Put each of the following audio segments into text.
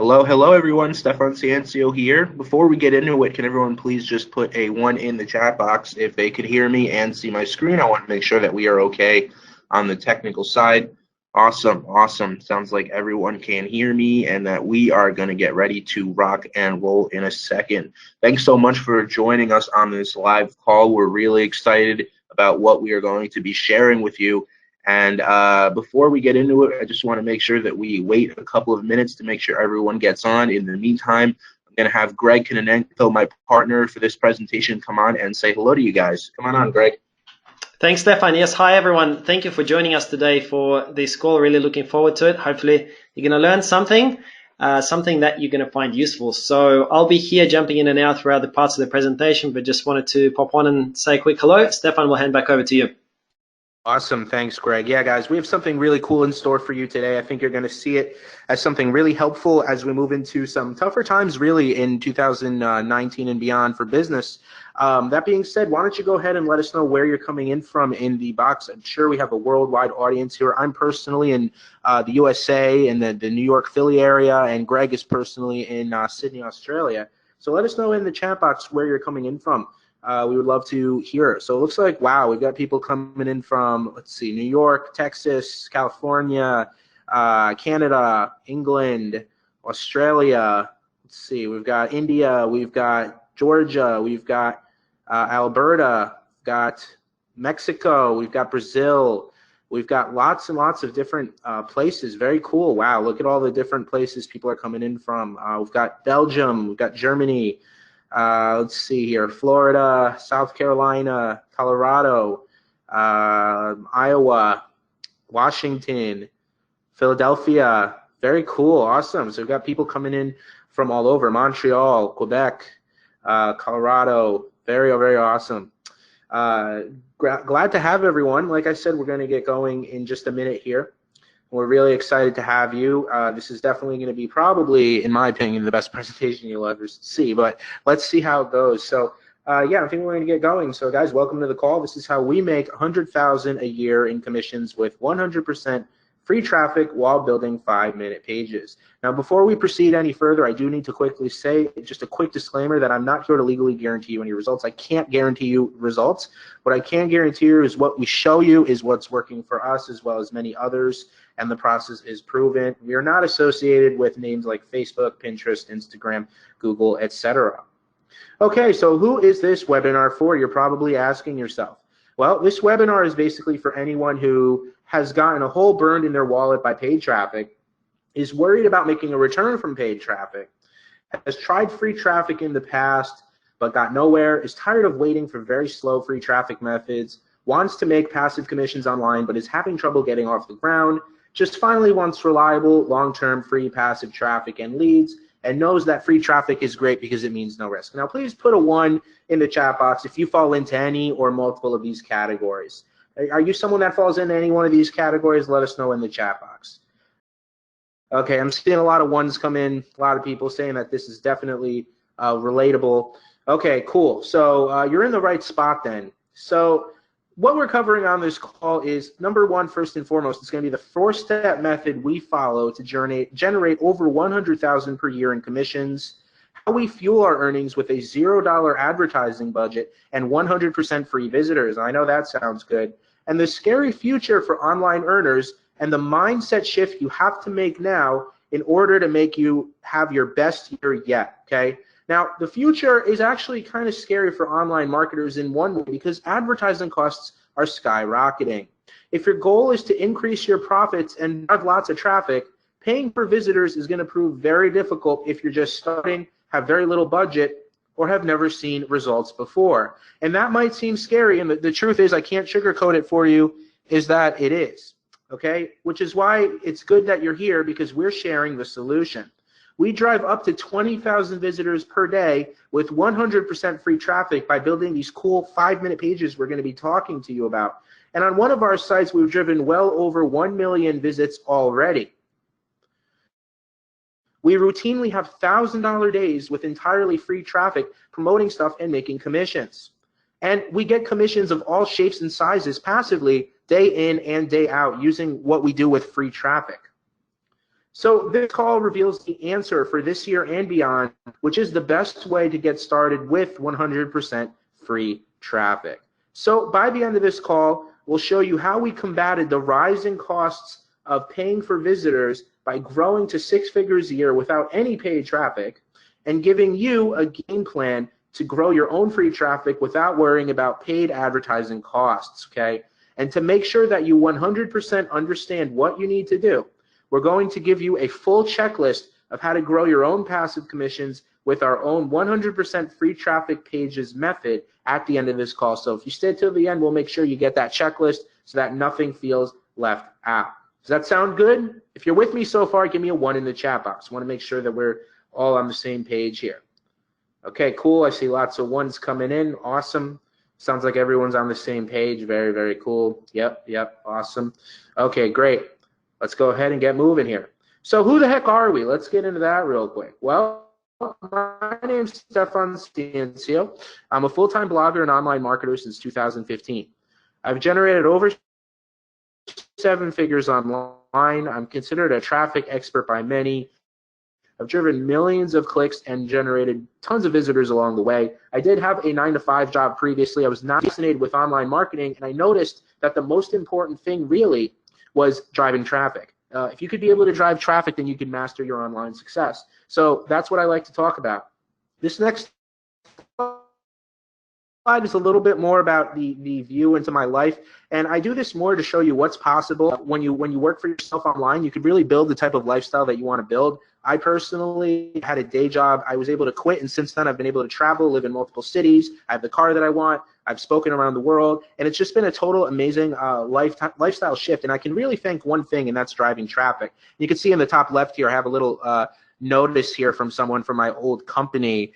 Hello, hello everyone. Stefan Ciencio here. Before we get into it, can everyone please just put a one in the chat box if they could hear me and see my screen? I want to make sure that we are okay on the technical side. Awesome, awesome. Sounds like everyone can hear me and that we are going to get ready to rock and roll in a second. Thanks so much for joining us on this live call. We're really excited about what we are going to be sharing with you. And before we get into it, I just want to make sure that we wait a couple of minutes to make sure everyone gets on. In the meantime, I'm going to have Greg Kononenko, my partner for this presentation, come on and say hello to you guys. Come on, Greg. Thanks, Stefan. Yes, hi, everyone. Thank you for joining us today for this call. Really looking forward to it. Hopefully, you're going to learn something, something that you're going to find useful. So I'll be here jumping in and out throughout the parts of the presentation, but just wanted to pop on and say a quick hello. Stefan, we'll hand back over to you. Awesome. Thanks, Greg. Yeah, guys, we have something really cool in store for you today. I think you're going to see it as something really helpful as we move into some tougher times, really, in 2019 and beyond for business. That being said, why don't you go ahead and let us know where you're coming in from in the box. I'm sure we have a worldwide audience here. I'm personally in the USA and the New York, Philly area, and Greg is personally in Sydney, Australia. So let us know in the chat box where you're coming in from. We would love to hear it. So it looks like, wow, we've got people coming in from, let's see, New York, Texas, California, Canada, England, Australia. Let's see, we've got India, we've got Georgia, we've got Alberta, we've got Mexico, we've got Brazil. We've got lots and lots of different places. Very cool. Wow, look at all the different places people are coming in from. We've got Belgium, we've got Germany. Let's see here, Florida, South Carolina, Colorado, Iowa, Washington, Philadelphia. Very cool, awesome. So we've got people coming in from all over, Montreal, Quebec, Colorado. Very, very awesome. Glad to have everyone. Like I said, we're going to get going in just a minute here. We're really excited to have you. This is definitely going to be probably, in my opinion, the best presentation you'll ever see, but let's see how it goes. So yeah, I think we're going to get going. So guys, welcome to the call. This is how we make $100,000 a year in commissions with 100% free traffic while building 5-minute pages. Now, before we proceed any further, I do need to quickly say just a quick disclaimer that I'm not here to legally guarantee you any results. I can't guarantee you results. What I can guarantee you is what we show you is what's working for us as well as many others, and the process is proven. We are not associated with names like Facebook, Pinterest, Instagram, Google, etc. Okay, so who is this webinar for? You're probably asking yourself. Well, this webinar is basically for anyone who has gotten a hole burned in their wallet by paid traffic, is worried about making a return from paid traffic, has tried free traffic in the past but got nowhere, is tired of waiting for very slow free traffic methods, wants to make passive commissions online but is having trouble getting off the ground, just finally wants reliable, long-term, free passive traffic and leads, and knows that free traffic is great because it means no risk. Now, please put a 1 in the chat box if you fall into any or multiple of these categories. Are you someone that falls into any one of these categories? Let us know in the chat box. Okay, I'm seeing a lot of 1s come in, a lot of people saying that this is definitely relatable. Okay, cool. So you're in the right spot then. So what we're covering on this call is, number 1, first and foremost, it's going to be the 4-step method we follow to generate over $100,000 per year in commissions, how we fuel our earnings with a $0 advertising budget and 100% free visitors. I know that sounds good. And the scary future for online earners and the mindset shift you have to make now in order to make you have your best year yet, okay? Now, the future is actually kind of scary for online marketers in one way because advertising costs are skyrocketing. If your goal is to increase your profits and have lots of traffic, paying for visitors is going to prove very difficult if you're just starting, have very little budget, or have never seen results before. And that might seem scary, and the truth is, I can't sugarcoat it for you, is that it is, okay? Which is why it's good that you're here, because we're sharing the solution. We drive up to 20,000 visitors per day with 100% free traffic by building these cool 5-minute pages we're going to be talking to you about. And on one of our sites, we've driven well over 1 million visits already. We routinely have $1,000 days with entirely free traffic promoting stuff and making commissions. And we get commissions of all shapes and sizes passively day in and day out using what we do with free traffic. So this call reveals the answer for this year and beyond, which is the best way to get started with 100% free traffic. So by the end of this call, we'll show you how we combated the rising costs of paying for visitors by growing to 6 figures a year without any paid traffic, and giving you a game plan to grow your own free traffic without worrying about paid advertising costs, okay? And to make sure that you 100% understand what you need to do, we're going to give you a full checklist of how to grow your own passive commissions with our own 100% free traffic pages method at the end of this call. So if you stay till the end, we'll make sure you get that checklist so that nothing feels left out. Does that sound good? If you're with me so far, give me a 1 in the chat box. I want to make sure that we're all on the same page here. Okay, cool. I see lots of 1s coming in. Awesome. Sounds like everyone's on the same page. Very, very cool. Yep, awesome. Okay, great. Let's go ahead and get moving here. So who the heck are we? Let's get into that real quick. Well, my name's Stefan Ciencio. I'm a full-time blogger and online marketer since 2015. I've generated over 7 figures online. I'm considered a traffic expert by many. I've driven millions of clicks and generated tons of visitors along the way. I did have a 9-to-5 job previously. I was not fascinated with online marketing, and I noticed that the most important thing really was driving traffic. If you could be able to drive traffic, then you can master your online success. So that's what I like to talk about. This next slide is a little bit more about the view into my life, and I do this more to show you what's possible. When you work for yourself online, you can really build the type of lifestyle that you want to build. I personally had a day job. I was able to quit, and since then I've been able to travel, live in multiple cities. I have the car that I want. I've spoken around the world, and it's just been a total amazing lifestyle shift. And I can really thank one thing, and that's driving traffic. You can see in the top left here, I have a little notice here from someone from my old company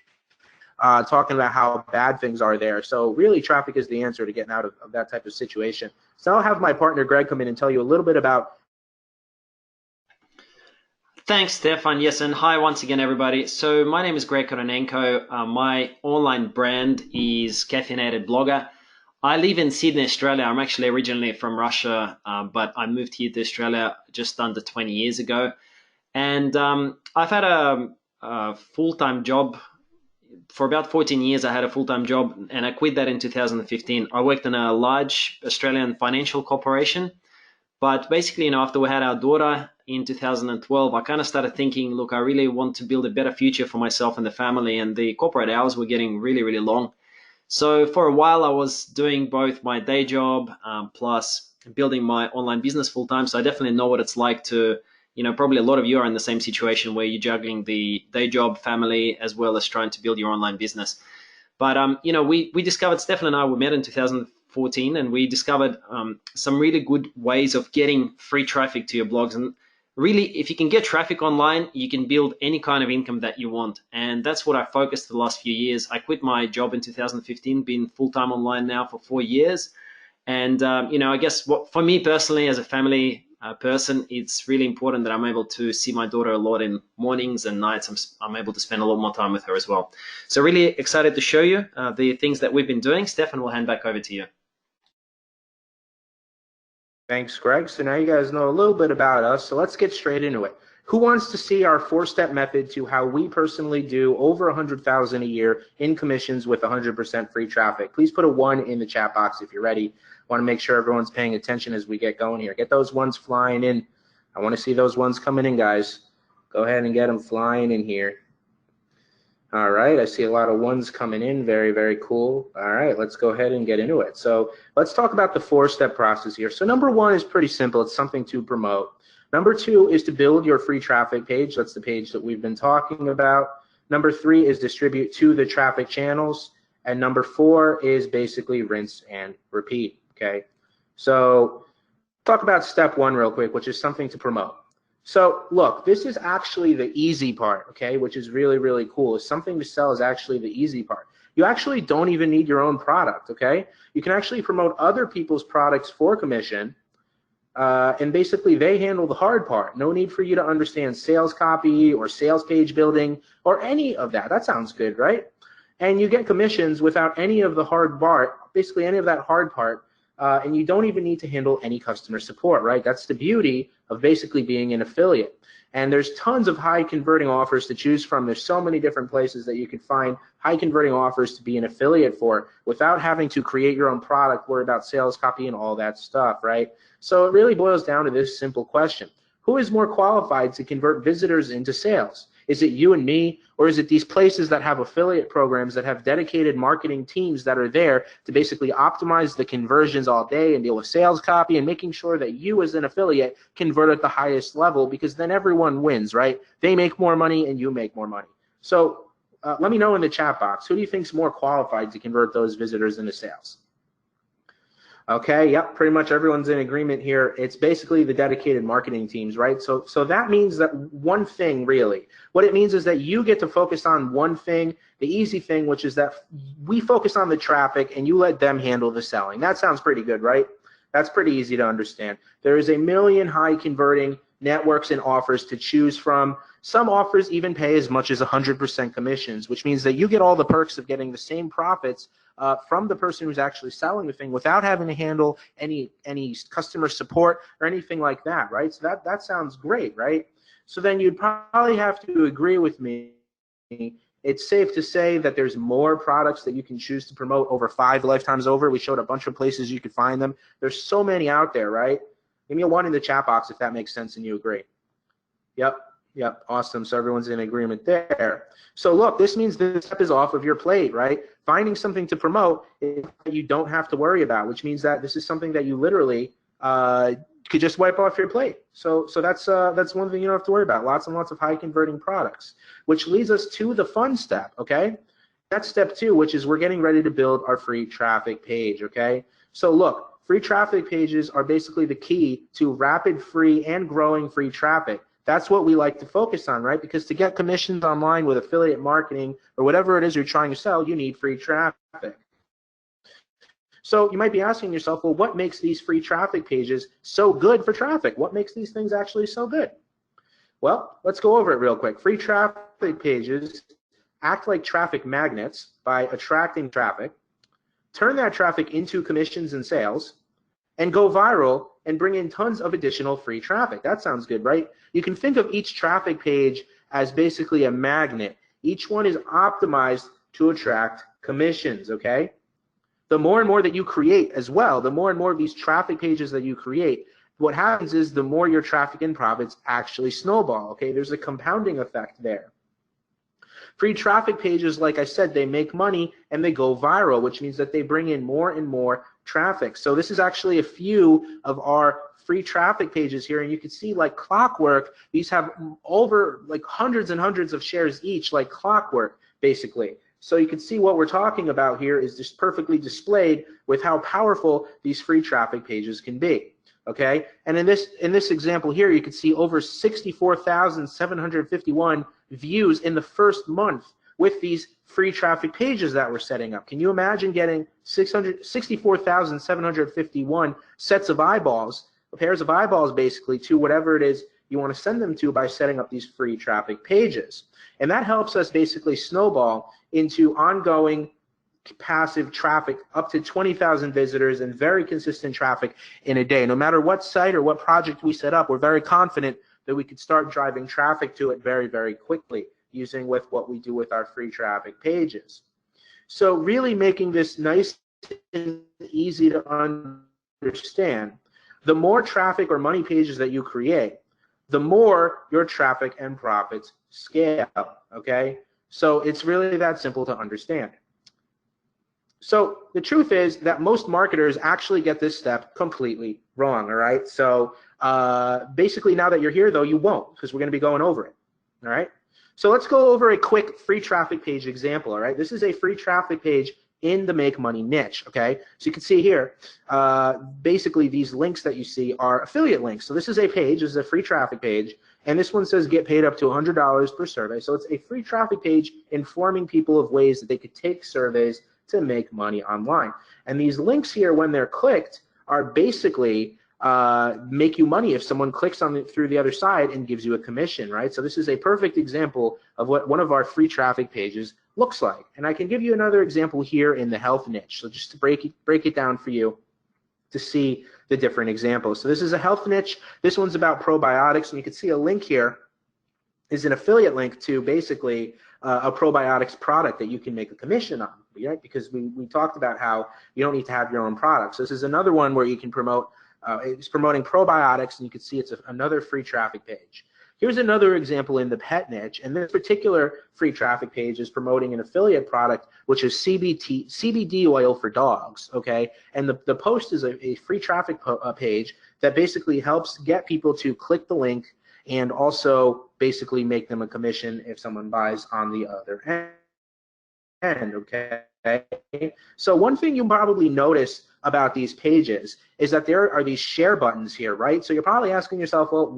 talking about how bad things are there. So really, traffic is the answer to getting out of that type of situation. So I'll have my partner Greg come in and tell you a little bit about. Thanks, Stefan. Yes, and hi once again, everybody. So my name is Greg Koronenko. My online brand is Caffeinated Blogger. I live in Sydney, Australia. I'm actually originally from Russia, but I moved here to Australia just under 20 years ago. And I've had a full-time job. For about 14 years, I had a full-time job, and I quit that in 2015. I worked in a large Australian financial corporation. But basically, after we had our daughter in 2012, I kind of started thinking, look, I really want to build a better future for myself and the family, and the corporate hours were getting really, really long. So for a while, I was doing both my day job plus building my online business full-time. So I definitely know what it's like to, probably a lot of you are in the same situation where you're juggling the day job, family, as well as trying to build your online business. But, we discovered, Stefan and I, we met in 2014, and we discovered some really good ways of getting free traffic to your blogs. And really, if you can get traffic online, you can build any kind of income that you want. And that's what I focused the last few years. I quit my job in 2015, been full-time online now for 4 years. And, I guess for me personally, as a family person, it's really important that I'm able to see my daughter a lot in mornings and nights. I'm able to spend a lot more time with her as well. So really excited to show you the things that we've been doing. Stefan, will hand back over to you. Thanks, Greg. So now you guys know a little bit about us. So let's get straight into it. Who wants to see our 4-step method to how we personally do over 100,000 a year in commissions with 100% free traffic? Please put a 1 in the chat box if you're ready. I want to make sure everyone's paying attention as we get going here. Get those 1s flying in. I want to see those 1s coming in, guys. Go ahead and get them flying in here. All right, I see a lot of 1s coming in. Very, very cool. All right, let's go ahead and get into it. So let's talk about the 4-step process here. So number 1 is pretty simple. It's something to promote. Number 2 is to build your free traffic page. That's the page that we've been talking about. Number 3 is distribute to the traffic channels. And number 4 is basically rinse and repeat, okay? So talk about step 1 real quick, which is something to promote. So look, this is actually the easy part, okay, which is really, really cool. Something to sell is actually the easy part. You actually don't even need your own product, okay? You can actually promote other people's products for commission, and basically they handle the hard part. No need for you to understand sales copy or sales page building or any of that. That sounds good, right? And you get commissions without any of the hard part, basically any of that hard part, and you don't even need to handle any customer support, right? That's the beauty of basically being an affiliate. And there's tons of high converting offers to choose from. There's so many different places that you can find high converting offers to be an affiliate for without having to create your own product, worry about sales copy and all that stuff, right? So it really boils down to this simple question. Who is more qualified to convert visitors into sales? Is it you and me, or is it these places that have affiliate programs that have dedicated marketing teams that are there to basically optimize the conversions all day and deal with sales copy and making sure that you as an affiliate convert at the highest level, because then everyone wins, right? They make more money and you make more money. So let me know in the chat box, who do you think is more qualified to convert those visitors into sales? Okay, yep, pretty much everyone's in agreement here. It's basically the dedicated marketing teams, right? So that means that one thing, really, what it means is that you get to focus on one thing, the easy thing, which is that we focus on the traffic and you let them handle the selling. That sounds pretty good, right? That's pretty easy to understand. There is a million high converting networks and offers to choose from. Some offers even pay as much as 100% commissions, which means that you get all the perks of getting the same profits from the person who's actually selling the thing without having to handle any customer support or anything like that, right? So that sounds great, right? So then you'd probably have to agree with me. It's safe to say that there's more products that you can choose to promote over 5 lifetimes over. We showed a bunch of places you could find them. There's so many out there, right? Give me a 1 in the chat box if that makes sense and you agree. Yep, awesome. So everyone's in agreement there. So look, this means this step is off of your plate, right? Finding something to promote is that you don't have to worry about, which means that this is something that you literally could just wipe off your plate. So that's one thing you don't have to worry about. Lots and lots of high converting products, which leads us to the fun step, okay? That's step 2, which is we're getting ready to build our free traffic page, okay? So look, free traffic pages are basically the key to rapid, free, and growing free traffic. That's what we like to focus on, right? Because to get commissions online with affiliate marketing or whatever it is you're trying to sell, you need free traffic. So you might be asking yourself, well, what makes these free traffic pages so good for traffic? What makes these things actually so good? Well, let's go over it real quick. Free traffic pages act like traffic magnets by attracting traffic, turn that traffic into commissions and sales, and go viral and bring in tons of additional free traffic. That sounds good, right? You can think of each traffic page as basically a magnet. Each one is optimized to attract commissions, okay? The more and more that you create as well, the more and more of these traffic pages that you create, what happens is the more your traffic and profits actually snowball, okay? There's a compounding effect there. Free traffic pages, like I said, they make money and they go viral, which means that they bring in more and more traffic. So this is actually a few of our free traffic pages here, and you can see like clockwork, these have over like hundreds and hundreds of shares each, like clockwork, basically. So you can see what we're talking about here is just perfectly displayed with how powerful these free traffic pages can be. Okay, and in this example here, you can see over 64,751 views in the first month with these free traffic pages that we're setting up. Can you imagine getting 64,751 sets of eyeballs, pairs of eyeballs basically, to whatever it is you want to send them to by setting up these free traffic pages? And that helps us basically snowball into ongoing passive traffic up to 20,000 visitors and very consistent traffic in a day. No matter what site or what project we set up, we're very confident that we could start driving traffic to it very, very quickly using with what we do with our free traffic pages. So really making this nice and easy to understand, the more traffic or money pages that you create, the more your traffic and profits scale, okay? So it's really that simple to understand. So the truth is that most marketers actually get this step completely wrong, all right? So basically now that you're here, though, you won't, because we're going to be going over it, all right? So let's go over a quick free traffic page example, all right? This is a free traffic page in the make money niche, okay? So you can see here, basically these links that you see are affiliate links. So this is a page, this is a free traffic page, and this one says get paid up to $100 per survey. So it's a free traffic page informing people of ways that they could take surveys to make money online. And these links here, when they're clicked, are basically make you money if someone clicks on it through the other side and gives you a commission, right? So this is a perfect example of what one of our free traffic pages looks like. And I can give you another example here in the health niche. So just to break it down for you, to see the different examples. So this is a health niche. This one's about probiotics, and you can see a link here is an affiliate link to basically a probiotics product that you can make a commission on, right? Because we talked about how you don't need to have your own products. This is another one where you can promote, it's promoting probiotics, and you can see it's another free traffic page. Here's another example in the pet niche, and this particular free traffic page is promoting an affiliate product, which is CBD oil for dogs, okay? And the post is a free traffic page that basically helps get people to click the link and also basically make them a commission if someone buys on the other end, okay? So one thing you probably notice about these pages is that there are these share buttons here, right? So you're probably asking yourself, well,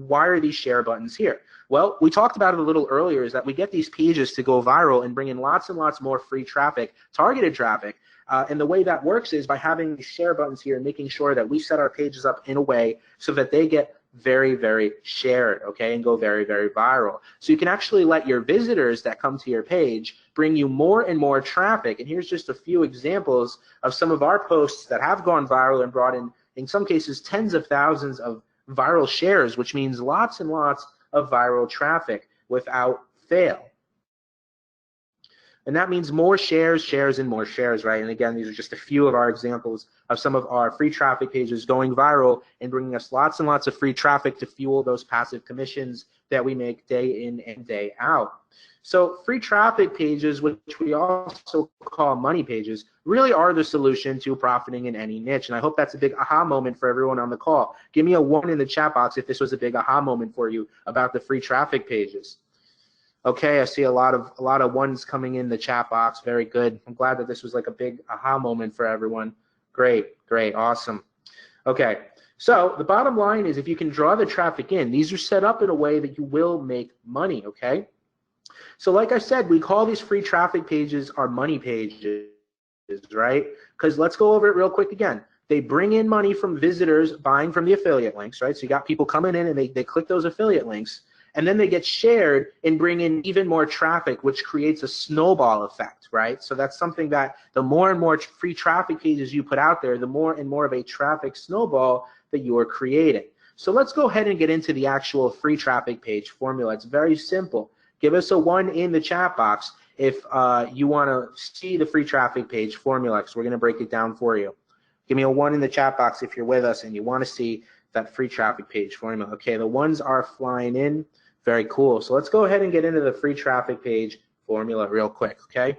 why are these share buttons here? Well, we talked about it a little earlier, is that we get these pages to go viral and bring in lots and lots more free traffic, targeted traffic. And the way that works is by having these share buttons here and making sure that we set our pages up in a way so that they get very, very shared, okay, and go very, very viral. So you can actually let your visitors that come to your page bring you more and more traffic. And here's just a few examples of some of our posts that have gone viral and brought in some cases, tens of thousands of viral shares, which means lots and lots of viral traffic without fail. And that means more shares, shares, and more shares, right? And again, these are just a few of our examples of some of our free traffic pages going viral and bringing us lots and lots of free traffic to fuel those passive commissions that we make day in and day out. So free traffic pages, which we also call money pages, really are the solution to profiting in any niche. And I hope that's a big aha moment for everyone on the call. Give me a 1 in the chat box if this was a big aha moment for you about the free traffic pages. Okay, I see a lot of ones coming in the chat box. Very good. I'm glad that this was like a big aha moment for everyone. Great, great, awesome. Okay, so the bottom line is if you can draw the traffic in, these are set up in a way that you will make money, okay? So like I said, we call these free traffic pages our money pages, right? Because let's go over it real quick again. They bring in money from visitors buying from the affiliate links, right? So you got people coming in and they click those affiliate links, and then they get shared and bring in even more traffic, which creates a snowball effect, right? So that's something that the more and more free traffic pages you put out there, the more and more of a traffic snowball that you are creating. So let's go ahead and get into the actual free traffic page formula. It's very simple. Give us a 1 in the chat box if you want to see the free traffic page formula, because we're going to break it down for you. Give me a 1 in the chat box if you're with us and you want to see that free traffic page formula. Okay, the ones are flying in. Very cool. So let's go ahead and get into the free traffic page formula real quick, okay?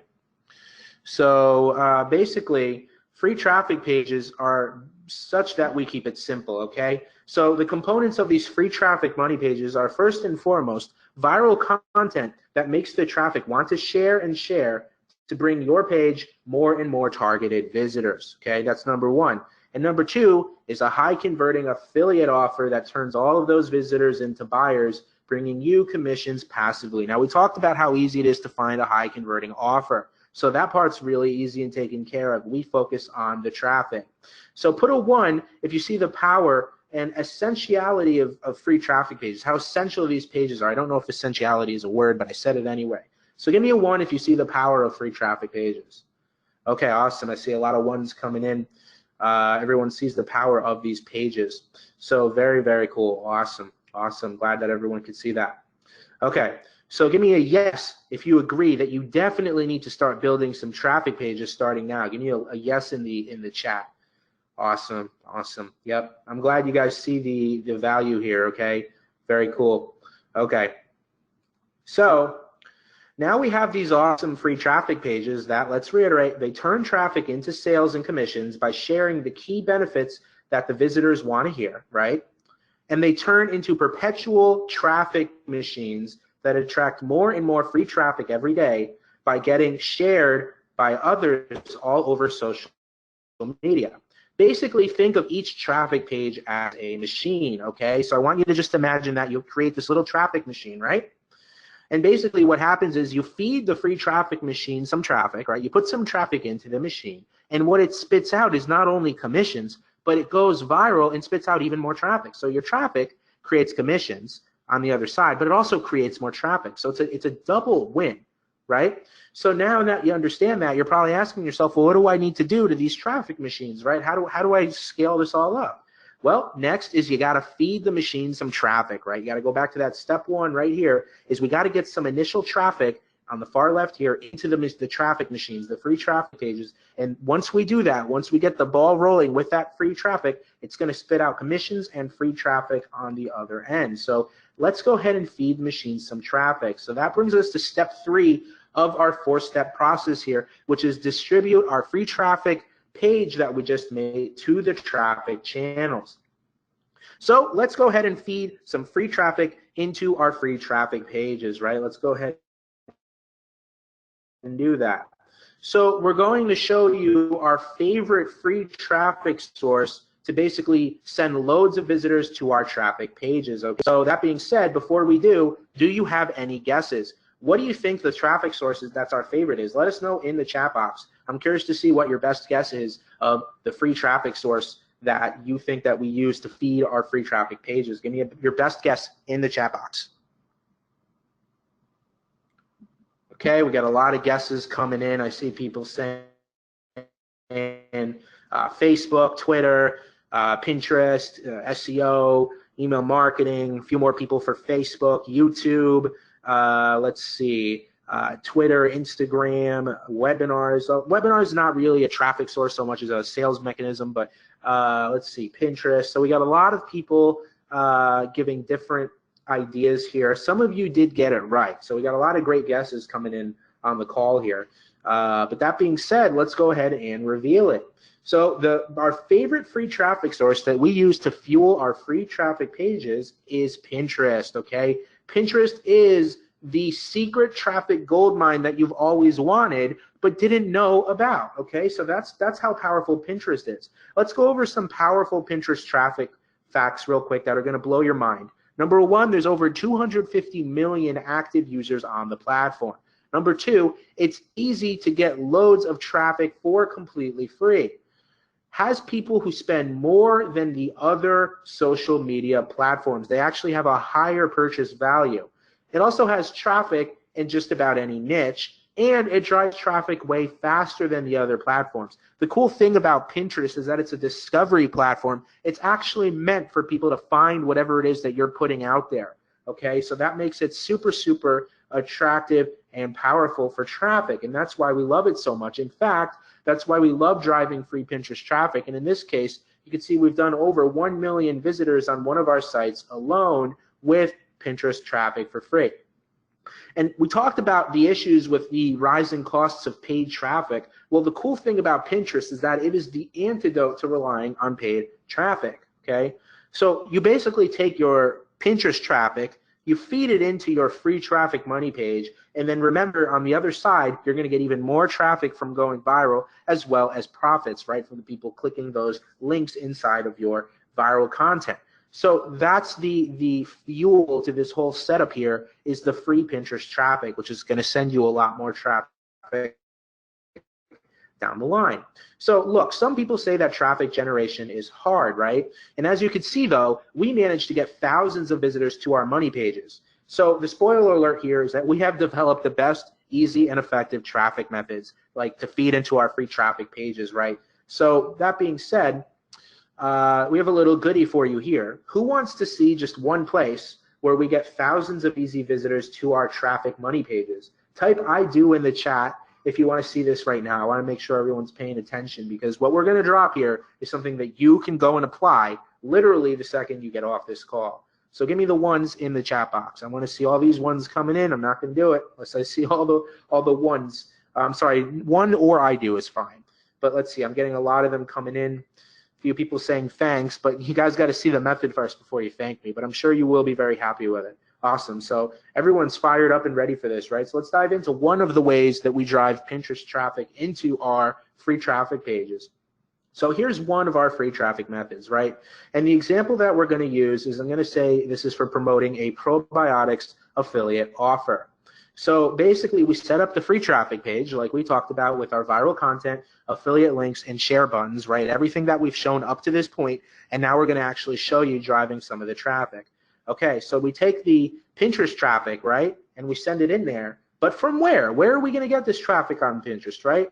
So basically, free traffic pages are such that we keep it simple, okay? So the components of these free traffic money pages are first and foremost viral content that makes the traffic want to share and share to bring your page more and more targeted visitors, okay? That's number 1. And number 2 is a high converting affiliate offer that turns all of those visitors into buyers, bringing you commissions passively. Now, we talked about how easy it is to find a high converting offer. So that part's really easy and taken care of. We focus on the traffic. So put a 1 if you see the power and essentiality of free traffic pages, how essential these pages are. I don't know if essentiality is a word, but I said it anyway. So give me a 1 if you see the power of free traffic pages. Okay, awesome. I see a lot of 1s coming in. Everyone sees the power of these pages. So very, very cool. Awesome. Awesome. Glad that everyone could see that. Okay, so give me a yes if you agree that you definitely need to start building some traffic pages starting now. Give me a yes in the chat. Awesome. Awesome. Yep. I'm glad you guys see the value here, okay? Very cool. Okay. So now we have these awesome free traffic pages that, let's reiterate, they turn traffic into sales and commissions by sharing the key benefits that the visitors want to hear, right? And they turn into perpetual traffic machines that attract more and more free traffic every day by getting shared by others all over social media. Basically, think of each traffic page as a machine, okay? So I want you to just imagine that you create this little traffic machine, right? And basically what happens is you feed the free traffic machine some traffic, right? You put some traffic into the machine, and what it spits out is not only commissions, but it goes viral and spits out even more traffic. So your traffic creates commissions on the other side, but it also creates more traffic. So it's a double win, right? So now that you understand that, you're probably asking yourself, well, what do I need to do to these traffic machines, right? How do I scale this all up? Well, next is you got to feed the machine some traffic, right? You got to go back to that step one right here is we got to get some initial traffic on the far left here into the traffic machines, the free traffic pages. And once we do that, once we get the ball rolling with that free traffic, it's going to spit out commissions and free traffic on the other end. So let's go ahead and feed the machine some traffic. So that brings us to step 3 of our 4-step process here, which is distribute our free traffic page that we just made to the traffic channels. So let's go ahead and feed some free traffic into our free traffic pages, right? Let's go ahead and do that. So we're going to show you our favorite free traffic source to basically send loads of visitors to our traffic pages. Okay. So that being said, before we do you have any guesses? What do you think the traffic source that's our favorite is? Let us know in the chat box. I'm curious to see what your best guess is of the free traffic source that you think that we use to feed our free traffic pages. Give me your best guess in the chat box. Okay, we got a lot of guesses coming in. I see people saying Facebook, Twitter, Pinterest, SEO, email marketing, a few more people for Facebook, YouTube, let's see, Twitter, Instagram, webinars. Webinars is not really a traffic source so much as a sales mechanism, but let's see, Pinterest. So we got a lot of people giving different ideas here. Some of you did get it right. So we got a lot of great guesses coming in on the call here. But that being said, let's go ahead and reveal it. So our favorite free traffic source that we use to fuel our free traffic pages is Pinterest, okay? Pinterest is the secret traffic goldmine that you've always wanted but didn't know about, okay? So that's how powerful Pinterest is. Let's go over some powerful Pinterest traffic facts real quick that are going to blow your mind. Number 1, there's over 250 million active users on the platform. Number 2, it's easy to get loads of traffic for completely free. Has people who spend more than the other social media platforms. They actually have a higher purchase value. It also has traffic in just about any niche, and it drives traffic way faster than the other platforms. The cool thing about Pinterest is that it's a discovery platform. It's actually meant for people to find whatever it is that you're putting out there, okay? So that makes it super, super attractive and powerful for traffic, and that's why we love it so much. In fact, that's why we love driving free Pinterest traffic, and in this case, you can see we've done over 1 million visitors on one of our sites alone with Pinterest traffic for free. And we talked about the issues with the rising costs of paid traffic. Well, the cool thing about Pinterest is that it is the antidote to relying on paid traffic, okay? So you basically take your Pinterest traffic, you feed it into your free traffic money page, and then remember on the other side, you're gonna get even more traffic from going viral as well as profits, right, from the people clicking those links inside of your viral content. So that's the fuel to this whole setup here is the free Pinterest traffic, which is going to send you a lot more traffic down the line. So look, some people say that traffic generation is hard, right? And as you can see though, we managed to get thousands of visitors to our money pages. So the spoiler alert here is that we have developed the best, easy, and effective traffic methods like to feed into our free traffic pages, right? So that being said, we have a little goodie for you here. Who wants to see just one place where we get thousands of easy visitors to our traffic money pages? Type I do in the chat if you want to see this right now. I want to make sure everyone's paying attention because what we're going to drop here is something that you can go and apply literally the second you get off this call. So give me the ones in the chat box. I want to see all these ones coming in. I'm not going to do it unless I see all the ones. I'm sorry, one or I do is fine. But let's see, I'm getting a lot of them coming in. Few people saying thanks, but you guys got to see the method first before you thank me, but I'm sure you will be very happy with it. Awesome. So everyone's fired up and ready for this, right? So let's dive into one of the ways that we drive Pinterest traffic into our free traffic pages. So here's one of our free traffic methods, right? And the example that we're going to use is I'm going to say this is for promoting a probiotics affiliate offer. So basically, we set up the free traffic page like we talked about with our viral content, affiliate links, and share buttons, right? Everything that we've shown up to this point, and now we're going to actually show you driving some of the traffic. Okay, so we take the Pinterest traffic, right, and we send it in there, But from where? Where are we going to get this traffic on Pinterest, right?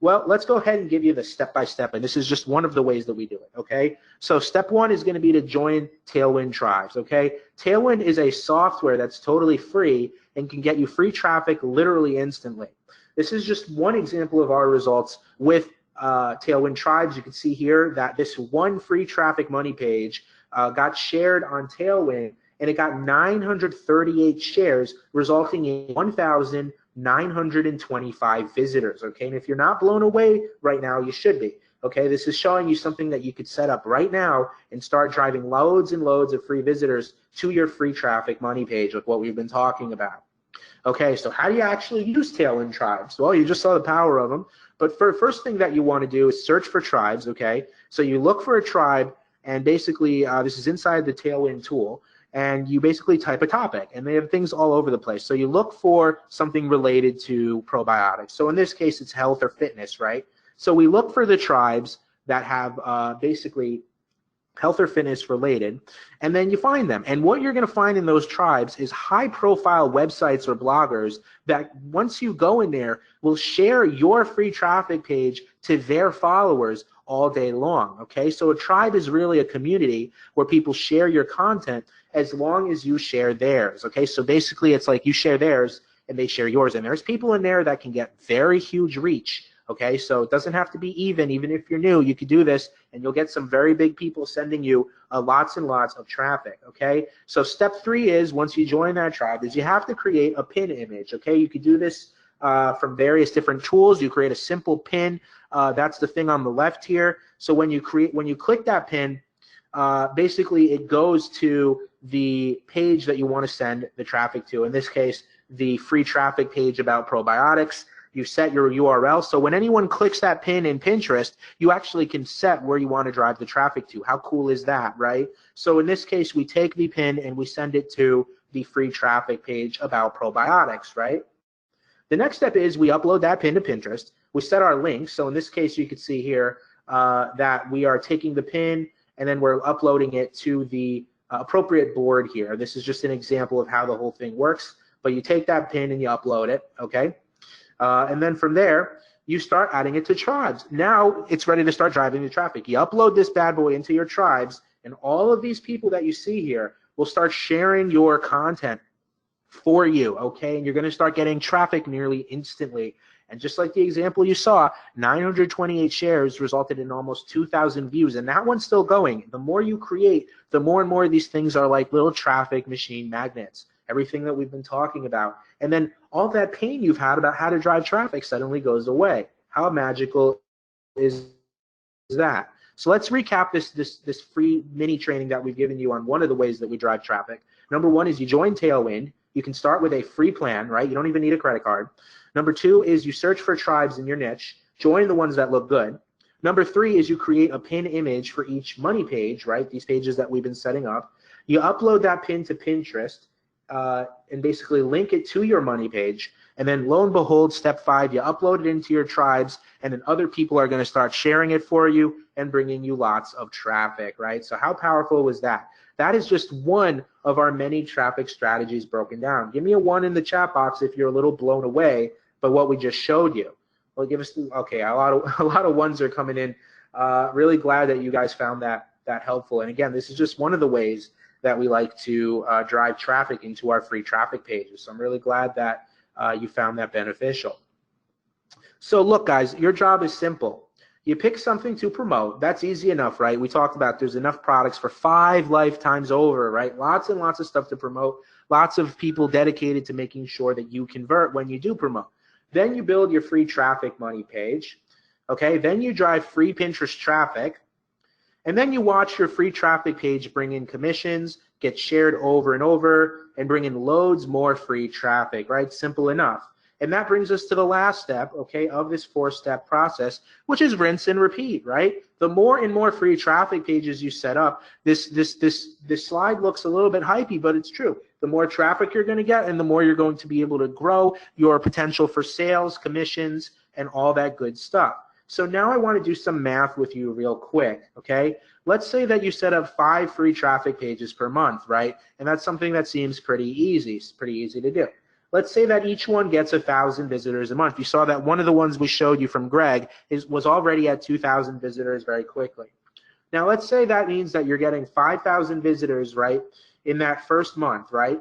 Well, let's go ahead and give you the step-by-step, and this is just one of the ways that we do it, okay? So step one is going to be to join Tailwind Tribes, okay? Tailwind is a software that's totally free and can get you free traffic literally instantly. This is just one example of our results with Tailwind Tribes. You can see here that this one free traffic money page got shared on Tailwind, and it got 938 shares, resulting in 1,925 visitors, okay? And if you're not blown away right now, you should be, okay? This is showing you something that you could set up right now and start driving loads and loads of free visitors to your free traffic money page, like what we've been talking about. Okay, so how do you actually use Tailwind Tribes? Well, you just saw the power of them, but for the first thing that you want to do is search for tribes, okay? So you look for a tribe, and basically this is inside the Tailwind tool, and you basically type a topic, and they have things all over the place. So you look for something related to probiotics. So in this case, it's health or fitness, right? So we look for the tribes that have basically health or fitness related, and then you find them. And what you're going to find in those tribes is high-profile websites or bloggers that once you go in there will share your free traffic page to their followers all day long, okay? So a tribe is really a community where people share your content as long as you share theirs, okay? So basically it's like you share theirs and they share yours, and there's people in there that can get very huge reach, okay? So it doesn't have to be even if you're new, you could do this and you'll get some very big people sending you lots and lots of traffic, okay? So step three is, once you join that tribe, is you have to create a pin image, okay? You could do this from various different tools. You create a simple pin. That's the thing on the left here. So when you click that pin, basically it goes to the page that you want to send the traffic to. In this case, the free traffic page about probiotics. You set your URL, so when anyone clicks that pin in Pinterest, you actually can set where you want to drive the traffic to. How cool is that, right? So in this case, we take the pin and we send it to the free traffic page about probiotics, right? The next step is we upload that pin to Pinterest. We set our link. So in this case, you can see here that we are taking the pin and then we're uploading it to the appropriate board here. This is just an example of how the whole thing works. But you take that pin and you upload it, okay? And then from there, you start adding it to tribes. Now it's ready to start driving the traffic. You upload this bad boy into your tribes, and all of these people that you see here will start sharing your content for you, okay? And you're going to start getting traffic nearly instantly. And just like the example you saw, 928 shares resulted in almost 2,000 views, and that one's still going. The more you create, the more and more of these things are like little traffic machine magnets, everything that we've been talking about. And then all that pain you've had about how to drive traffic suddenly goes away. How magical is that? So let's recap this free mini training that we've given you on one of the ways that we drive traffic. Number one is you join Tailwind. You can start with a free plan, right? You don't even need a credit card. Number two is you search for tribes in your niche. Join the ones that look good. Number three is you create a pin image for each money page, right? These pages that we've been setting up. You upload that pin to Pinterest and basically link it to your money page. And then lo and behold, step five, you upload it into your tribes, and then other people are going to start sharing it for you and bringing you lots of traffic, right? So how powerful was that? That is just one of our many traffic strategies broken down. Give me a 1 in the chat box if you're a little blown away by what we just showed you. Well, give us, okay, a lot of ones are coming in. Really glad that you guys found that helpful. And again, this is just one of the ways that we like to drive traffic into our free traffic pages. So I'm really glad that you found that beneficial. So look, guys, your job is simple. You pick something to promote. That's easy enough, right? We talked about there's enough products for 5 lifetimes over, right? Lots and lots of stuff to promote. Lots of people dedicated to making sure that you convert when you do promote. Then you build your free traffic money page. Okay, then you drive free Pinterest traffic. And then you watch your free traffic page bring in commissions, get shared over and over, and bring in loads more free traffic, right? Simple enough. And that brings us to the last step, okay, of this 4-step process, which is rinse and repeat, right? The more and more free traffic pages you set up, this slide looks a little bit hypey, but it's true. The more traffic you're going to get, and the more you're going to be able to grow your potential for sales, commissions, and all that good stuff. So now I want to do some math with you real quick, okay? Let's say that you set up 5 free traffic pages per month, right? And that's something that seems pretty easy. It's pretty easy to do. Let's say that each one gets 1,000 visitors a month. You saw that one of the ones we showed you from Greg was already at 2,000 visitors very quickly. Now, let's say that means that you're getting 5,000 visitors, right, in that first month, right?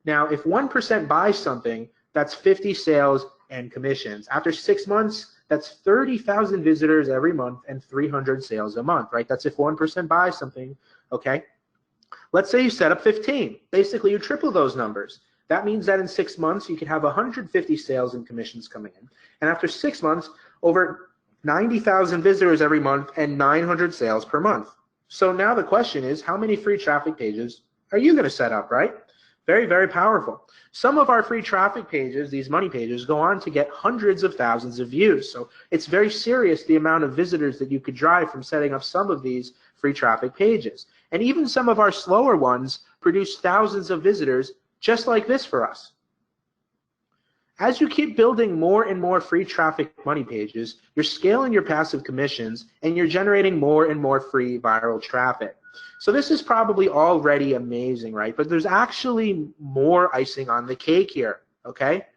Now, if 1% buys something, that's 50 sales and commissions. After 6 months, that's 30,000 visitors every month and 300 sales a month, right? That's if 1% buys something, okay? Let's say you set up 15. Basically, you triple those numbers. That means that in 6 months, you can have 150 sales and commissions coming in. And after 6 months, over 90,000 visitors every month and 900 sales per month. So now the question is, how many free traffic pages are you going to set up, right? Very, very powerful. Some of our free traffic pages, these money pages, go on to get hundreds of thousands of views. So it's very serious the amount of visitors that you could drive from setting up some of these free traffic pages. And even some of our slower ones produce thousands of visitors just like this for us. As you keep building more and more free traffic money pages, you're scaling your passive commissions and you're generating more and more free viral traffic. So this is probably already amazing, right? But there's actually more icing on the cake here, okay?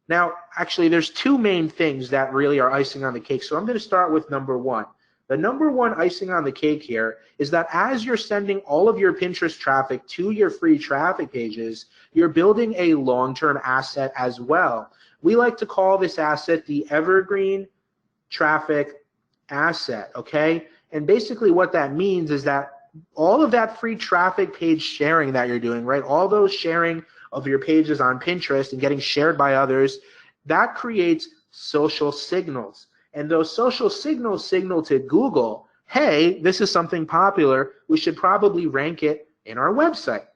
Now, actually, there's two main things that really are icing on the cake. So I'm going to start with number one. The number one icing on the cake here is that as you're sending all of your Pinterest traffic to your free traffic pages, you're building a long-term asset as well. We like to call this asset the evergreen traffic asset, okay? And basically what that means is that all of that free traffic page sharing that you're doing, right? All those sharing of your pages on Pinterest and getting shared by others, that creates social signals. And those social signals signal to Google, hey, this is something popular. We should probably rank it in our website.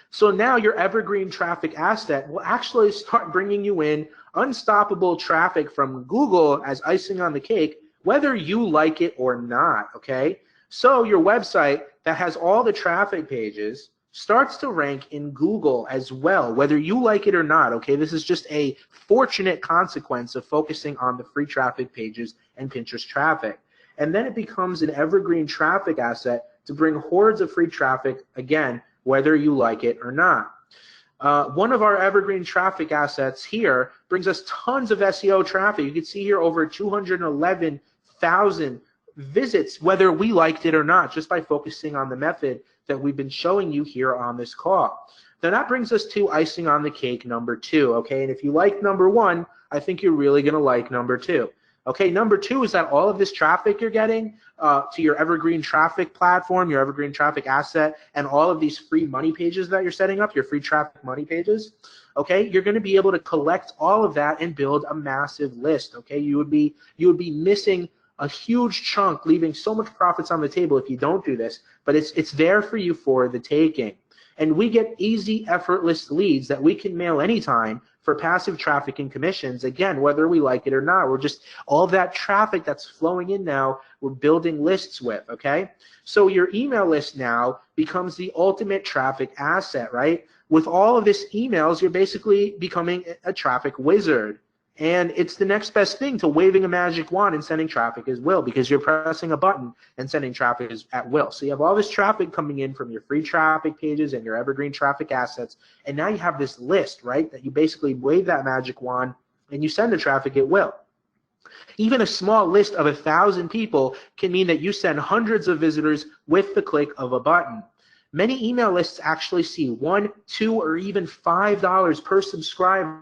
So now your evergreen traffic asset will actually start bringing you in unstoppable traffic from Google as icing on the cake, whether you like it or not, okay? So your website that has all the traffic pages starts to rank in Google as well, whether you like it or not, okay? This is just a fortunate consequence of focusing on the free traffic pages and Pinterest traffic. And then it becomes an evergreen traffic asset to bring hordes of free traffic, again, whether you like it or not. One of our evergreen traffic assets here brings us tons of SEO traffic. You can see here over 211,000 visits, whether we liked it or not, just by focusing on the method that we've been showing you here on this call. Then that brings us to icing on the cake number two, okay? And if you like number one, I think you're really gonna like number two. Okay, number two is that all of this traffic you're getting to your evergreen traffic platform, your evergreen traffic asset, and all of these free money pages that you're setting up, your free traffic money pages, okay, you're gonna be able to collect all of that and build a massive list, okay? You would be missing a huge chunk, leaving so much profits on the table if you don't do this, but it's there for you for the taking. And we get easy, effortless leads that we can mail anytime for passive traffic and commissions, again, whether we like it or not. We're just, all that traffic that's flowing in now, we're building lists with, okay? So your email list now becomes the ultimate traffic asset, right? With all of this emails, you're basically becoming a traffic wizard. And it's the next best thing to waving a magic wand and sending traffic as will, because you're pressing a button and sending traffic at will. So you have all this traffic coming in from your free traffic pages and your evergreen traffic assets, and now you have this list, right, that you basically wave that magic wand and you send the traffic at will. Even a small list of 1,000 people can mean that you send hundreds of visitors with the click of a button. Many email lists actually see $1, $2, or even $5 per subscriber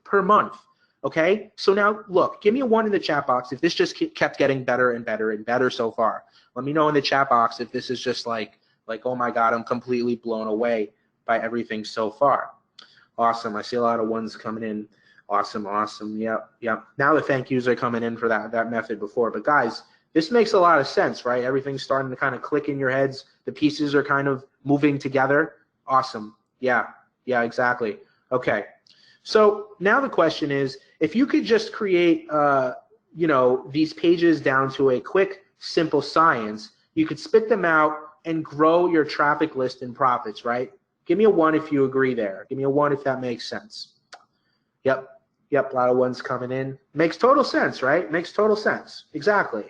per month. Okay, so now look, give me a 1 in the chat box if this just kept getting better and better and better so far. Let me know in the chat box if this is just like oh my God, I'm completely blown away by everything so far. Awesome, I see a lot of ones coming in. Awesome, awesome, yep. Now the thank yous are coming in for that method before. But guys, this makes a lot of sense, right? Everything's starting to kind of click in your heads. The pieces are kind of moving together. Awesome, yeah, exactly. Okay. So now the question is, if you could just create, these pages down to a quick, simple science, you could spit them out and grow your traffic list and profits, right? Give me a 1 if you agree there. Give me a 1 if that makes sense. Yep, a lot of ones coming in. Makes total sense, right? Makes total sense. Exactly.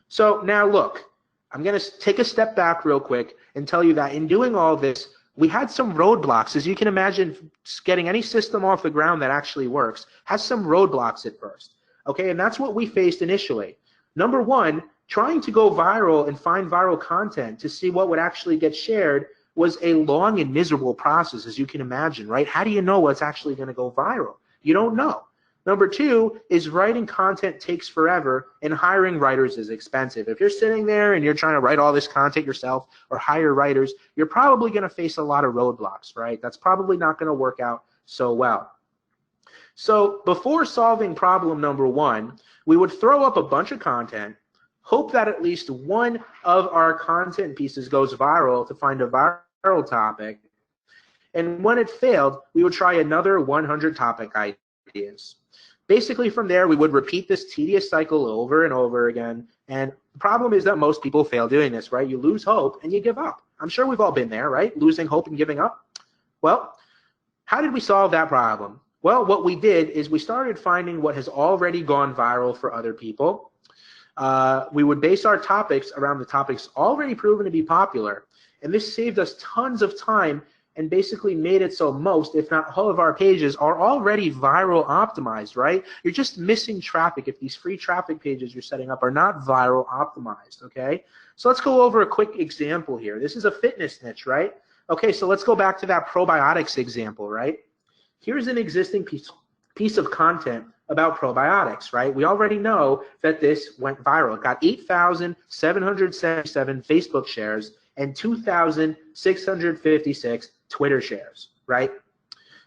So now look, I'm going to take a step back real quick and tell you that in doing all this, we had some roadblocks. As you can imagine, getting any system off the ground that actually works has some roadblocks at first. Okay, and that's what we faced initially. Number one, trying to go viral and find viral content to see what would actually get shared was a long and miserable process, as you can imagine, right? How do you know what's actually going to go viral? You don't know. Number two is writing content takes forever, and hiring writers is expensive. If you're sitting there and you're trying to write all this content yourself or hire writers, you're probably going to face a lot of roadblocks, right? That's probably not going to work out so well. So before solving problem number one, we would throw up a bunch of content, hope that at least one of our content pieces goes viral to find a viral topic, and when it failed, we would try another 100 topic ideas. Basically, from there, we would repeat this tedious cycle over and over again. And the problem is that most people fail doing this, right? You lose hope and you give up. I'm sure we've all been there, right? Losing hope and giving up. Well, how did we solve that problem? Well, what we did is we started finding what has already gone viral for other people. We would base our topics around the topics already proven to be popular. And this saved us tons of time and basically made it so most, if not all of our pages are already viral optimized, right? You're just missing traffic if these free traffic pages you're setting up are not viral optimized, okay? So let's go over a quick example here. This is a fitness niche, right? Okay, so let's go back to that probiotics example, right? Here's an existing piece of content about probiotics, right? We already know that this went viral. It got 8,777 Facebook shares and 2,656 Twitter shares, right?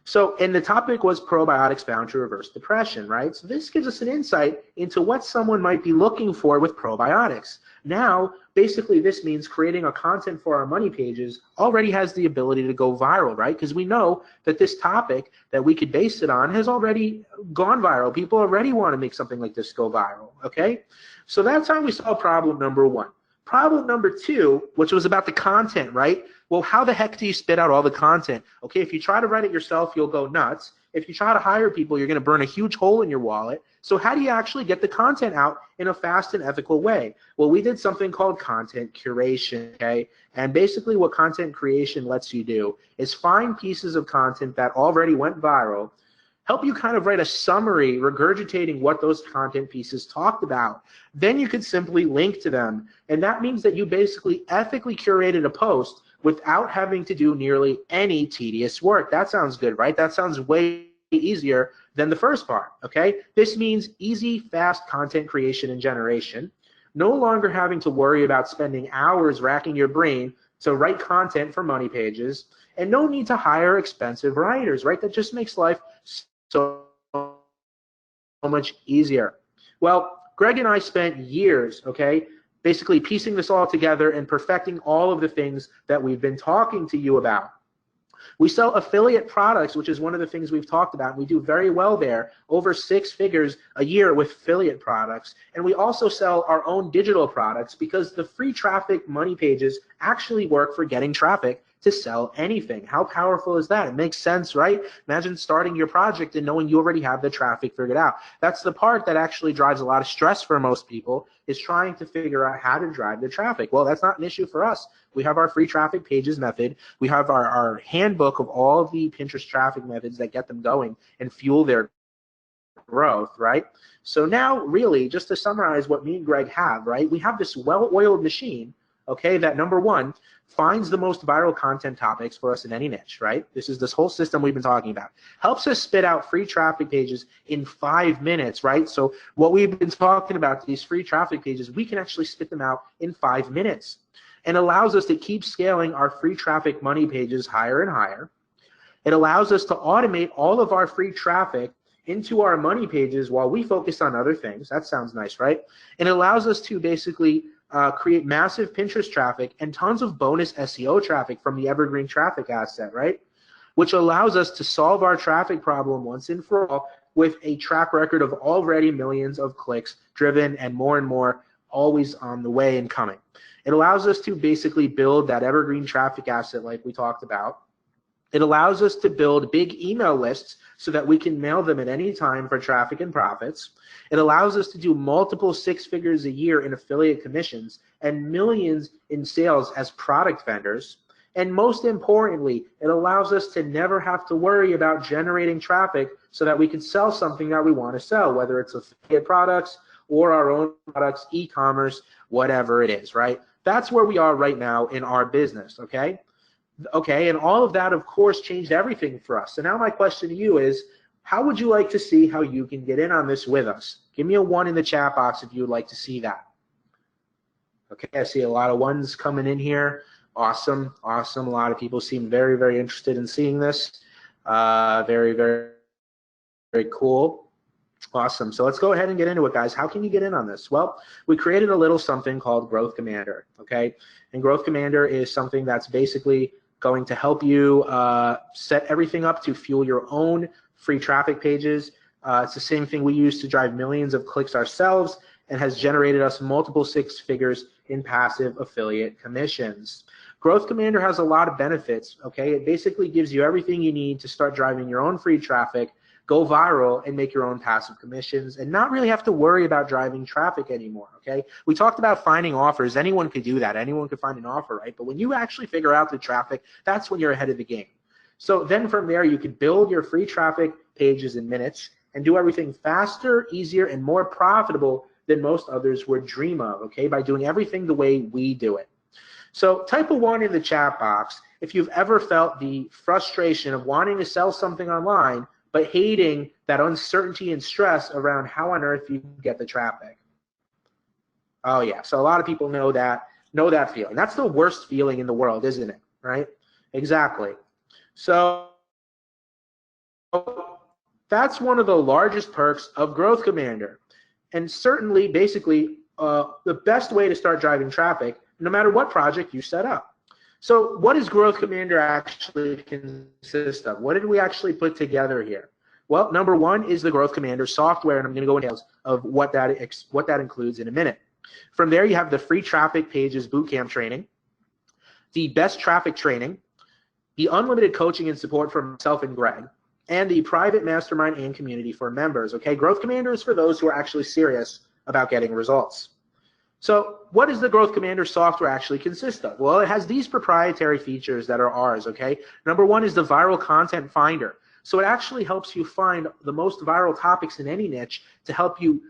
So, and the topic was probiotics found to reverse depression, right? So this gives us an insight into what someone might be looking for with probiotics. Now, basically this means creating a content for our money pages already has the ability to go viral, right? Because we know that this topic that we could base it on has already gone viral. People already want to make something like this go viral, okay? So that's how we solve problem number one. Problem number two, which was about the content, right? Well, how the heck do you spit out all the content? Okay, if you try to write it yourself, you'll go nuts. If you try to hire people, you're going to burn a huge hole in your wallet. So how do you actually get the content out in a fast and ethical way? Well, we did something called content curation, okay? And basically what content creation lets you do is find pieces of content that already went viral, help you kind of write a summary regurgitating what those content pieces talked about. Then you could simply link to them. And that means that you basically ethically curated a post without having to do nearly any tedious work. That sounds good, right? That sounds way easier than the first part, okay? This means easy, fast content creation and generation. No longer having to worry about spending hours racking your brain to write content for money pages, and no need to hire expensive writers, right? That just makes life so much easier. Well, Greg and I spent years, okay, basically piecing this all together and perfecting all of the things that we've been talking to you about. We sell affiliate products, which is one of the things we've talked about. We do very well there, over 6 figures a year with affiliate products. And we also sell our own digital products because the free traffic money pages actually work for getting traffic to sell anything. How powerful is that? It makes sense, right? Imagine starting your project and knowing you already have the traffic figured out. That's the part that actually drives a lot of stress for most people, is trying to figure out how to drive the traffic. Well, that's not an issue for us. We have our free traffic pages method. We have our handbook of all of the Pinterest traffic methods that get them going and fuel their growth, right? So now, really, just to summarize what me and Greg have, right? We have this well-oiled machine, okay, that number one, finds the most viral content topics for us in any niche, right? This whole system we've been talking about. Helps us spit out free traffic pages in 5 minutes, right? So what we've been talking about, these free traffic pages, we can actually spit them out in 5 minutes. And allows us to keep scaling our free traffic money pages higher and higher. It allows us to automate all of our free traffic into our money pages while we focus on other things. That sounds nice, right? And it allows us to basically create massive Pinterest traffic and tons of bonus SEO traffic from the evergreen traffic asset, right? Which allows us to solve our traffic problem once and for all with a track record of already millions of clicks driven and more always on the way and coming. It allows us to basically build that evergreen traffic asset like we talked about. It allows us to build big email lists so that we can mail them at any time for traffic and profits. It allows us to do multiple 6 figures a year in affiliate commissions and millions in sales as product vendors. And most importantly, it allows us to never have to worry about generating traffic so that we can sell something that we want to sell, whether it's affiliate products or our own products, e-commerce, whatever it is, right? That's where we are right now in our business, okay? Okay, and all of that, of course, changed everything for us. So now my question to you is, how would you like to see how you can get in on this with us? Give me a 1 in the chat box if you would like to see that. Okay, I see a lot of ones coming in here. Awesome, awesome. A lot of people seem very, very interested in seeing this. Very, very, very cool. Awesome. So let's go ahead and get into it, guys. How can you get in on this? Well, we created a little something called Growth Commander, okay? And Growth Commander is something that's basically going to help you set everything up to fuel your own free traffic pages. It's the same thing we use to drive millions of clicks ourselves and has generated us multiple 6 figures in passive affiliate commissions. Growth Commander has a lot of benefits, okay? It basically gives you everything you need to start driving your own free traffic, go viral, and make your own passive commissions and not really have to worry about driving traffic anymore, okay? We talked about finding offers. Anyone could do that. Anyone could find an offer, right? But when you actually figure out the traffic, that's when you're ahead of the game. So then from there, you could build your free traffic pages in minutes and do everything faster, easier, and more profitable than most others would dream of, okay, by doing everything the way we do it. So type a 1 in the chat box if you've ever felt the frustration of wanting to sell something online but hating that uncertainty and stress around how on earth you get the traffic. Oh yeah, so a lot of people know that feeling. That's the worst feeling in the world, isn't it? Right? Exactly. So that's one of the largest perks of Growth Commander. And certainly, basically, the best way to start driving traffic, no matter what project you set up. So what does Growth Commander actually consist of? What did we actually put together here? Well, number 1 is the Growth Commander software, and I'm going to go into details of what that includes in a minute. From there, you have the free traffic pages bootcamp training, the best traffic training, the unlimited coaching and support from myself and Greg, and the private mastermind and community for members. Okay, Growth Commander is for those who are actually serious about getting results. So what does the Growth Commander software actually consist of? Well, it has these proprietary features that are ours, okay? Number 1 is the viral content finder. So it actually helps you find the most viral topics in any niche to help you,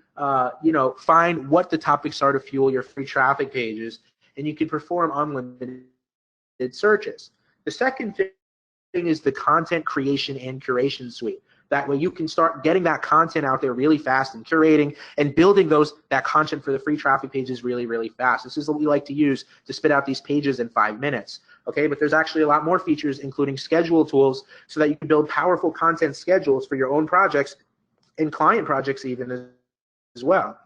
find what the topics are to fuel your free traffic pages, and you can perform unlimited searches. The second thing is the content creation and curation suite. That way you can start getting that content out there really fast and curating and building that content for the free traffic pages really, really fast. This is what we like to use to spit out these pages in 5 minutes. Okay, but there's actually a lot more features, including schedule tools, so that you can build powerful content schedules for your own projects and client projects even as well.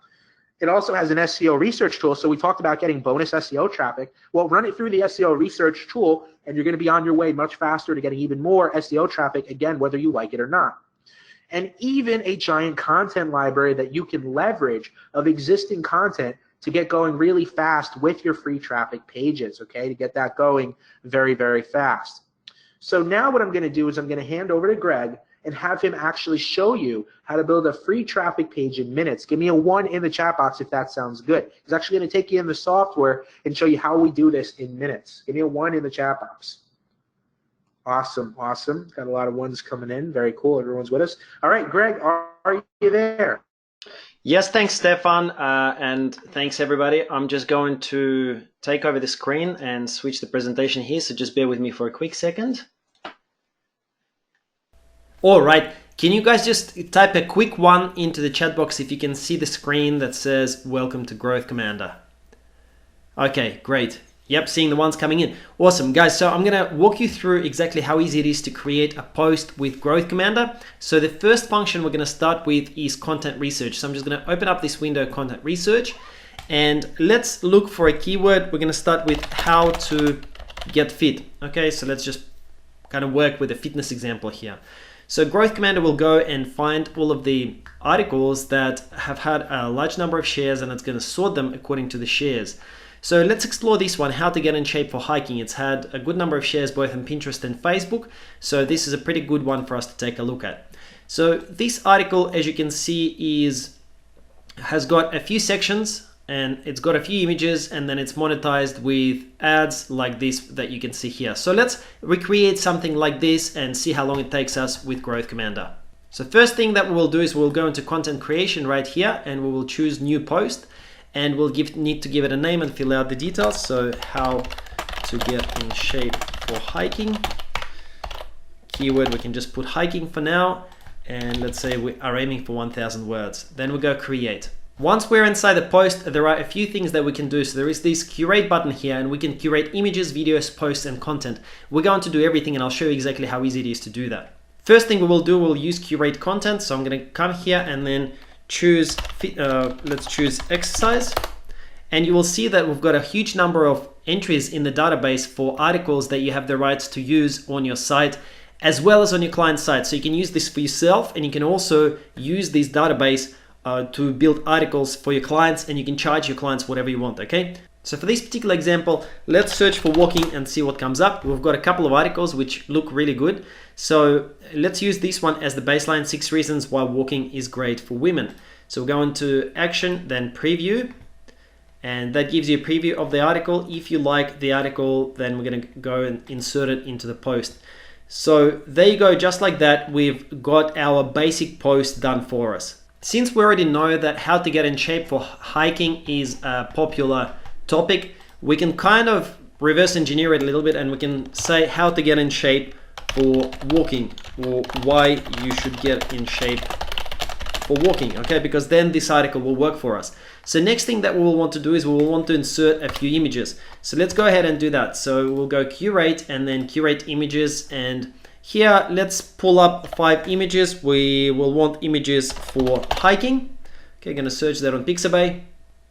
It also has an SEO research tool. So we talked about getting bonus SEO traffic. Well, run it through the SEO research tool, and you're going to be on your way much faster to getting even more SEO traffic, again, whether you like it or not. And even a giant content library that you can leverage of existing content to get going really fast with your free traffic pages, okay, to get that going very, very fast. So now what I'm going to do is I'm going to hand over to Greg and have him actually show you how to build a free traffic page in minutes. Give me a 1 in the chat box if that sounds good. He's actually going to take you in the software and show you how we do this in minutes. Give me a 1 in the chat box. Awesome, awesome. Got a lot of 1s coming in. Very cool. Everyone's with us. All right, Greg, are you there? Yes, thanks, Stefan, and thanks, everybody. I'm just going to take over the screen and switch the presentation here, so just bear with me for a quick second. All right, can you guys just type a quick 1 into the chat box if you can see the screen that says welcome to Growth Commander? Okay, great. Yep, seeing the ones coming in. Awesome, guys. So I'm going to walk you through exactly how easy it is to create a post with Growth Commander. So the first function we're going to start with is content research. So I'm just going to open up this window, content research, and let's look for a keyword. We're going to start with how to get fit. Okay, so let's just kind of work with a fitness example here. So Growth Commander will go and find all of the articles that have had a large number of shares, and it's going to sort them according to the shares. So let's explore this one, how to get in shape for hiking. It's had a good number of shares both on Pinterest and Facebook. So this is a pretty good one for us to take a look at. So this article, as you can see, has got a few sections, and it's got a few images, and then it's monetized with ads like this that you can see here. So let's recreate something like this and see how long it takes us with Growth Commander. So first thing that we will do is we'll go into content creation right here, and we will choose new post, and we'll need to give it a name and fill out the details. So how to get in shape for hiking. Keyword, we can just put hiking for now, and let's say we are aiming for 1,000 words. Then we go create. Once we're inside the post, there are a few things that we can do. So there is this curate button here, and we can curate images, videos, posts, and content. We're going to do everything, and I'll show you exactly how easy it is to do that. First thing we will do, we'll use curate content. So I'm going to come here and then choose, let's choose exercise. And you will see that we've got a huge number of entries in the database for articles that you have the rights to use on your site, as well as on your client site. So you can use this for yourself, and you can also use this database to build articles for your clients, and you can charge your clients whatever you want, okay? So for this particular example, let's search for walking and see what comes up. We've got a couple of articles which look really good. So let's use this one as the baseline, 6 reasons why walking is great for women. So we'll go into action, then preview, and that gives you a preview of the article. If you like the article, then we're going to go and insert it into the post. So there you go, just like that, we've got our basic post done for us. Since we already know that how to get in shape for hiking is a popular topic, we can kind of reverse engineer it a little bit, and we can say how to get in shape for walking, or why you should get in shape for walking, okay? Because then this article will work for us. So next thing that we will want to do is we will want to insert a few images. So let's go ahead and do that. So we'll go curate and then curate images, and here let's pull up 5 images. We will want images for hiking. Okay, gonna search that on Pixabay.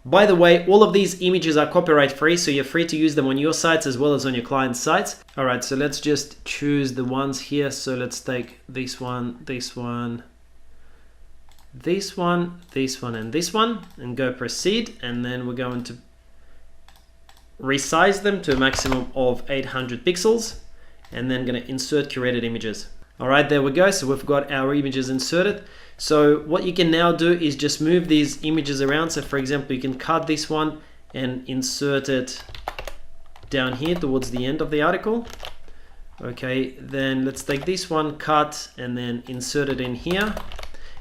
By the way, all of these images are copyright free, so you're free to use them on your sites as well as on your client's sites. All right, so let's just choose the ones here. So let's take this one, this one, this one, this one, and this one, and go proceed. And then we're going to resize them to a maximum of 800 pixels, and then going to insert curated images. All right, there we go. So we've got our images inserted. So what you can now do is just move these images around. So for example, you can cut this one and insert it down here towards the end of the article. Okay, then let's take this one, cut, and then insert it in here.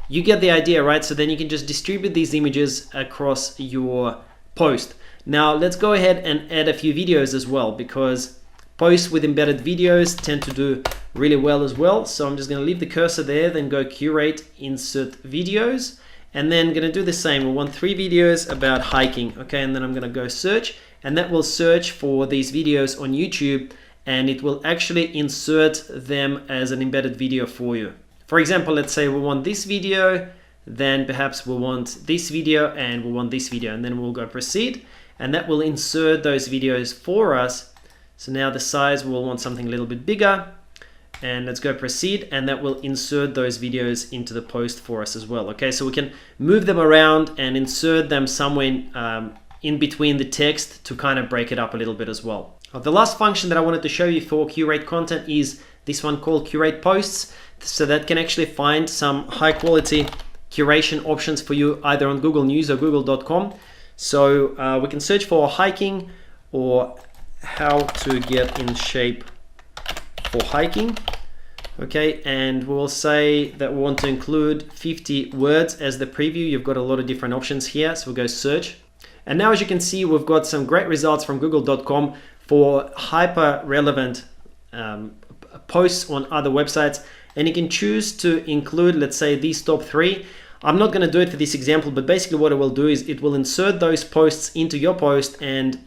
You get the idea, right? So then you can just distribute these images across your post. Now let's go ahead and add a few videos as well, because posts with embedded videos tend to do really well as well. So I'm just going to leave the cursor there, then go curate, insert videos, and then going to do the same. We want 3 videos about hiking. Okay, and then I'm going to go search, and that will search for these videos on YouTube, and it will actually insert them as an embedded video for you. For example, let's say we want this video, then perhaps we want this video, and we want this video, and then we'll go proceed, and that will insert those videos for us. So now the size, we'll want something a little bit bigger, and let's go proceed, and that will insert those videos into the post for us as well. Okay, so we can move them around and insert them somewhere in between the text to kind of break it up a little bit as well. The last function that I wanted to show you for curate content is this one called curate posts. So that can actually find some high quality curation options for you either on Google News or google.com. So we can search for hiking or how to get in shape for hiking. Okay, and we'll say that we want to include 50 words as the preview. You've got a lot of different options here, so we'll go search. And now as you can see, we've got some great results from google.com for hyper relevant posts on other websites. And you can choose to include, let's say, these top 3. I'm not going to do it for this example, but basically what it will do is it will insert those posts into your post, and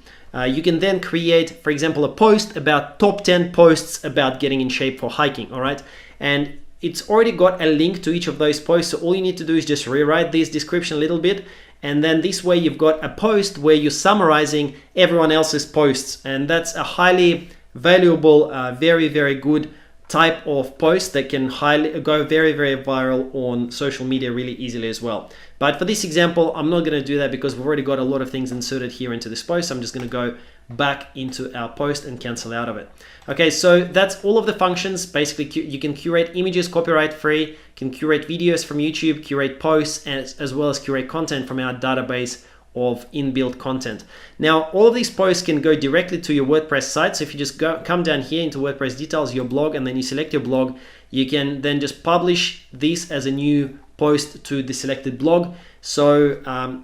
you can then create, for example, a post about top 10 posts about getting in shape for hiking, all right? And it's already got a link to each of those posts, so all you need to do is just rewrite this description a little bit, and then this way you've got a post where you're summarizing everyone else's posts, and that's a highly valuable, very, very good type of post that can go very, very viral on social media really easily as well. But for this example, I'm not going to do that because we've already got a lot of things inserted here into this post. So I'm just going to go back into our post and cancel out of it. Okay, so that's all of the functions. Basically, you can curate images copyright free, can curate videos from YouTube, curate posts, as well as curate content from our database of inbuilt content. Now, all of these posts can go directly to your WordPress site. So if you just come down here into WordPress details, your blog, and then you select your blog, you can then just publish this as a new post to the selected blog. So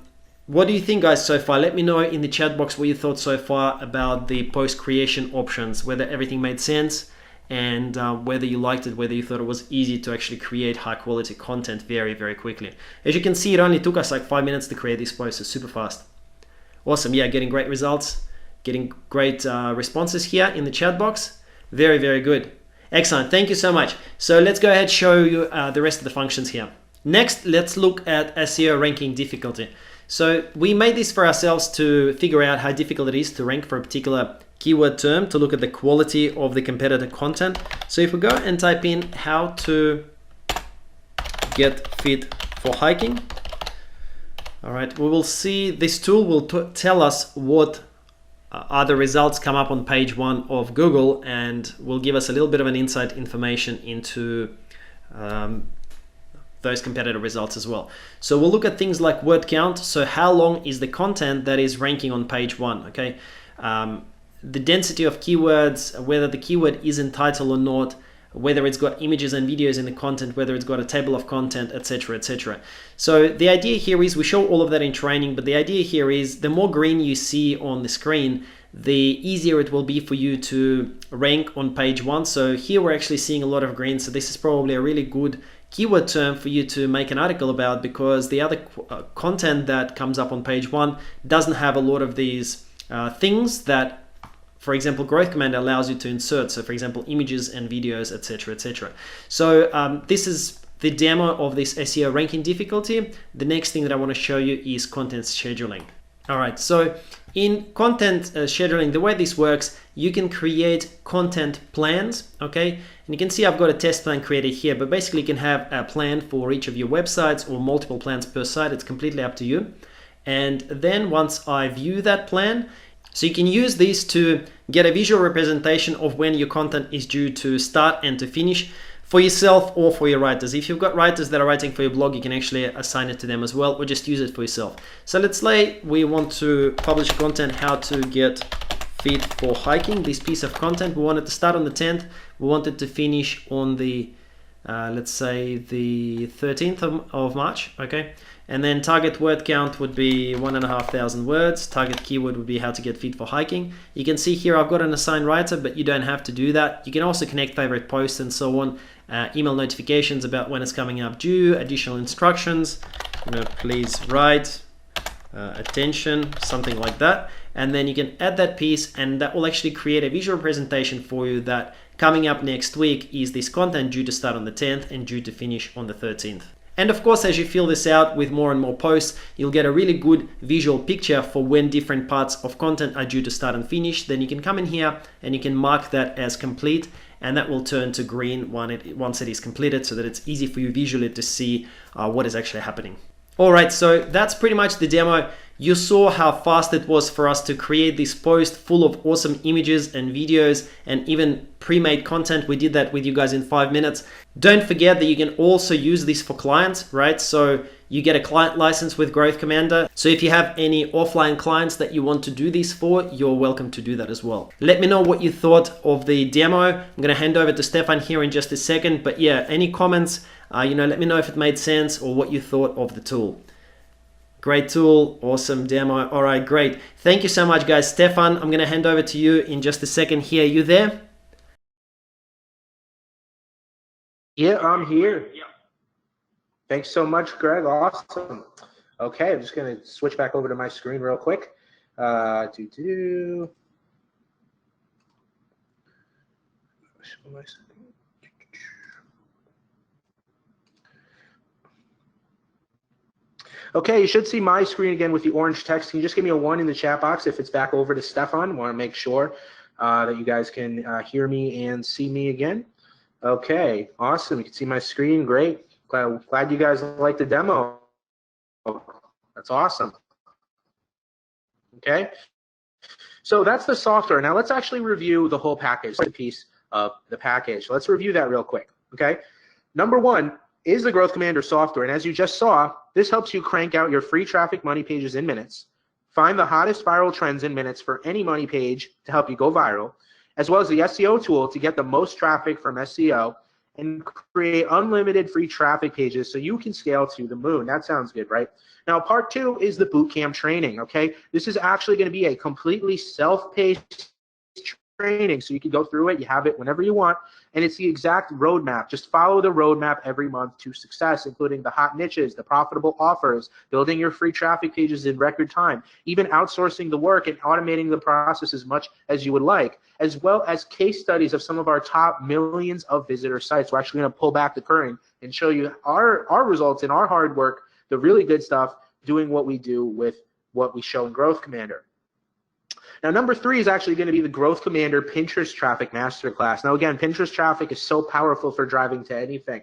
what do you think, guys, so far? Let me know in the chat box what you thought so far about the post creation options, whether everything made sense, and whether you liked it, whether you thought it was easy to actually create high quality content very, very quickly. As you can see, it only took us like 5 minutes to create this post, so super fast. Awesome, yeah, getting great results, getting great responses here in the chat box. Very, very good. Excellent, thank you so much. So let's go ahead and show you the rest of the functions here. Next, let's look at SEO ranking difficulty. So we made this for ourselves to figure out how difficult it is to rank for a particular keyword term, to look at the quality of the competitor content. So if we go and type in how to get fit for hiking, all right, we will see this tool will tell us what are the results come up on page 1 of Google, and will give us a little bit of an insight information into those competitor results as well. So we'll look at things like word count. So how long is the content that is ranking on page 1, okay? The density of keywords, whether the keyword is in title or not, whether it's got images and videos in the content, whether it's got a table of content, etc., etc. So the idea here is, we show all of that in training, but the idea here is the more green you see on the screen, the easier it will be for you to rank on page 1. So here we're actually seeing a lot of green, so this is probably a really good keyword term for you to make an article about, because the other content that comes up on page 1 doesn't have a lot of these things that, for example, Growth Commander allows you to insert. So for example, images and videos, etc., etc. So this is the demo of this SEO ranking difficulty. The next thing that I want to show you is content scheduling. All right, so in content scheduling, the way this works, you can create content plans, okay? And you can see I've got a test plan created here, but basically you can have a plan for each of your websites or multiple plans per site. It's completely up to you. And then once I view that plan, so you can use these to get a visual representation of when your content is due to start and to finish for yourself or for your writers. If you've got writers that are writing for your blog, you can actually assign it to them as well, or just use it for yourself. So let's say we want to publish content, how to get fit for hiking. This piece of content, we want it to start on the 10th. We want it to finish on the, let's say the 13th of March, okay? And then target word count would be 1,500 words. Target keyword would be how to get fit for hiking. You can see here I've got an assigned writer, but you don't have to do that. You can also connect favorite posts and so on. Email notifications about when it's coming up due, additional instructions, please write, attention, something like that. And then you can add that piece, and that will actually create a visual presentation for you that coming up next week is this content due to start on the 10th and due to finish on the 13th. And of course, as you fill this out with more and more posts, you'll get a really good visual picture for when different parts of content are due to start and finish. Then you can come in here and you can mark that as complete, and that will turn to green once it is completed, so that it's easy for you visually to see what is actually happening. All right, so that's pretty much the demo. You saw how fast it was for us to create this post full of awesome images and videos and even pre-made content. We did that with you guys in 5 minutes. Don't forget that you can also use this for clients, right? So you get a client license with Growth Commander. So if you have any offline clients that you want to do this for, you're welcome to do that as well. Let me know what you thought of the demo. I'm going to hand over to Stefan here in just a second. But yeah, any comments, let me know if it made sense or what you thought of the tool. Great tool, awesome demo. All right, great. Thank you so much, guys. Stefan, I'm going to hand over to you in just a second here. You there? Yeah, I'm here. Yeah. Thanks so much, Greg. Awesome. Okay, I'm just going to switch back over to my screen real quick. Okay, you should see my screen again with the orange text. Can you just give me a 1 in the chat box if it's back over to Stefan? Want to make sure that you guys can hear me and see me again. Okay, awesome. You can see my screen. Great. Glad you guys liked the demo. That's awesome. Okay, so that's the software. Now let's actually review the whole package, the piece of the package. Let's review that real quick. Okay, number 1 is the Growth Commander software, and as you just saw, this helps you crank out your free traffic money pages in minutes find the hottest viral trends in minutes for any money page to help you go viral, as well as the SEO tool to get the most traffic from SEO, and create unlimited free traffic pages so you can scale to the moon. That sounds good, right? Now, part 2 is the bootcamp training, okay? This is actually going to be a completely self-paced training, so you can go through it, you have it whenever you want, and it's the exact roadmap. Just follow the roadmap every month to success, including the hot niches, the profitable offers, building your free traffic pages in record time, even outsourcing the work and automating the process as much as you would like, as well as case studies of some of our top millions of visitor sites. We're actually going to pull back the curtain and show you our results and our hard work, the really good stuff, doing what we do with what we show in Growth Commander. Now, number 3 is actually going to be the Growth Commander Pinterest Traffic Masterclass. Now, again, Pinterest traffic is so powerful for driving to anything.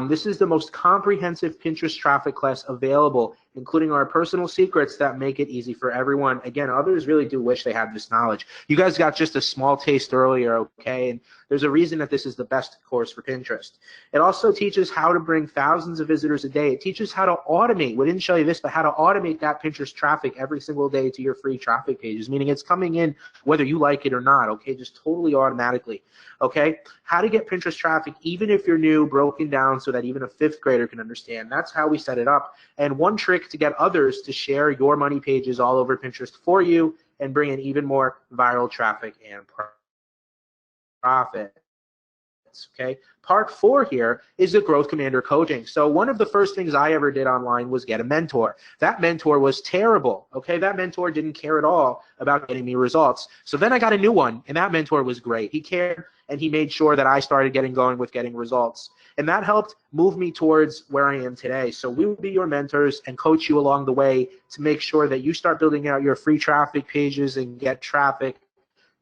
This is the most comprehensive Pinterest traffic class available, including our personal secrets that make it easy for everyone. Again, others really do wish they had this knowledge. You guys got just a small taste earlier, okay? And there's a reason that this is the best course for Pinterest. It also teaches how to bring thousands of visitors a day. It teaches how to automate, we didn't show you this, but how to automate that Pinterest traffic every single day to your free traffic pages, meaning it's coming in whether you like it or not, okay? Just totally automatically, okay? How to get Pinterest traffic even if you're new, broken down so that even a 5th grader can understand. That's how we set it up. And one trick to get others to share your money pages all over Pinterest for you and bring in even more viral traffic and profit. Okay. Part 4 here is the Growth Commander coaching. So one of the first things I ever did online was get a mentor. That mentor was terrible. Okay. That mentor didn't care at all about getting me results. So then I got a new one, and that mentor was great. He cared, and he made sure that I started going with getting results. And that helped move me towards where I am today. So we will be your mentors and coach you along the way to make sure that you start building out your free traffic pages and get traffic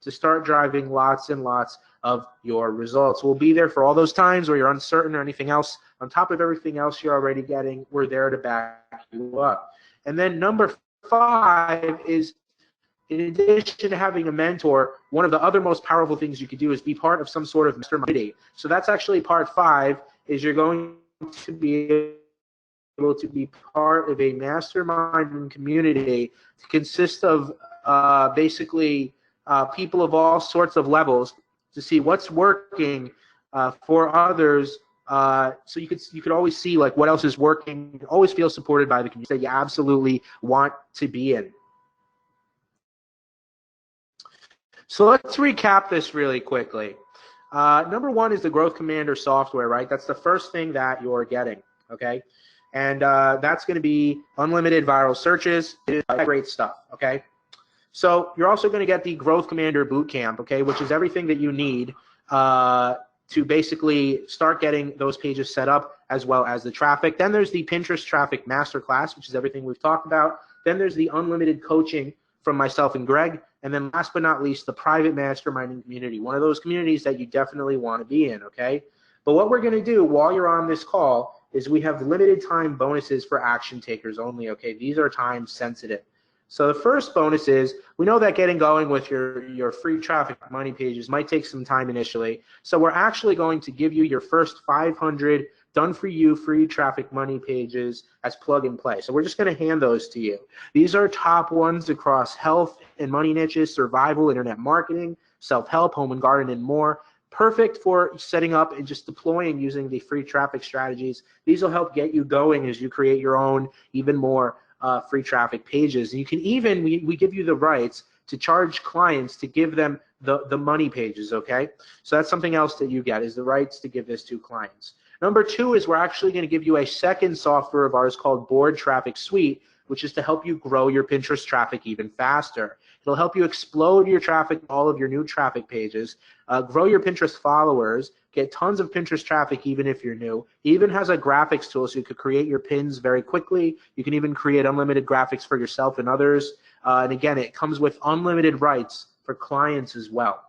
to start driving lots and lots of your results. We'll be there for all those times where you're uncertain or anything else. On top of everything else you're already getting, we're there to back you up. And then number 5 is, in addition to having a mentor, one of the other most powerful things you could do is be part of some sort of mastermind. So that's actually part 5, is you're going to be able to be part of a mastermind community to consist of basically people of all sorts of levels to see what's working for others. So you could always see like what else is working, always feel supported by the community that you absolutely want to be in. So let's recap this really quickly. Number 1 is the Growth Commander software, right? That's the first thing that you're getting, okay? And that's going to be unlimited viral searches. It's great stuff, okay? So you're also going to get the Growth Commander Bootcamp, okay, which is everything that you need to basically start getting those pages set up, as well as the traffic. Then there's the Pinterest Traffic Masterclass, which is everything we've talked about. Then there's the unlimited coaching from myself and Greg. And then last but not least, the private masterminding community, one of those communities that you definitely want to be in, okay? But what we're going to do while you're on this call is we have limited time bonuses for action takers only, okay? These are time sensitive. So the first bonus is, we know that getting going with your free traffic money pages might take some time initially. So we're actually going to give you your first 500 done for you free traffic money pages as plug and play. So we're just going to hand those to you. These are top ones across health and money niches, survival, internet marketing, self-help, home and garden, and more. Perfect for setting up and just deploying using the free traffic strategies. These will help get you going as you create your own even more free traffic pages. And you can even, we give you the rights to charge clients to give them the money pages, okay? So that's something else that you get, is the rights to give this to clients. Number 2 is we're actually going to give you a second software of ours called Board Traffic Suite, which is to help you grow your Pinterest traffic even faster. It'll help you explode your traffic, all of your new traffic pages, grow your Pinterest followers, get tons of Pinterest traffic even if you're new. It even has a graphics tool so you could create your pins very quickly. You can even create unlimited graphics for yourself and others. And again, it comes with unlimited rights for clients as well.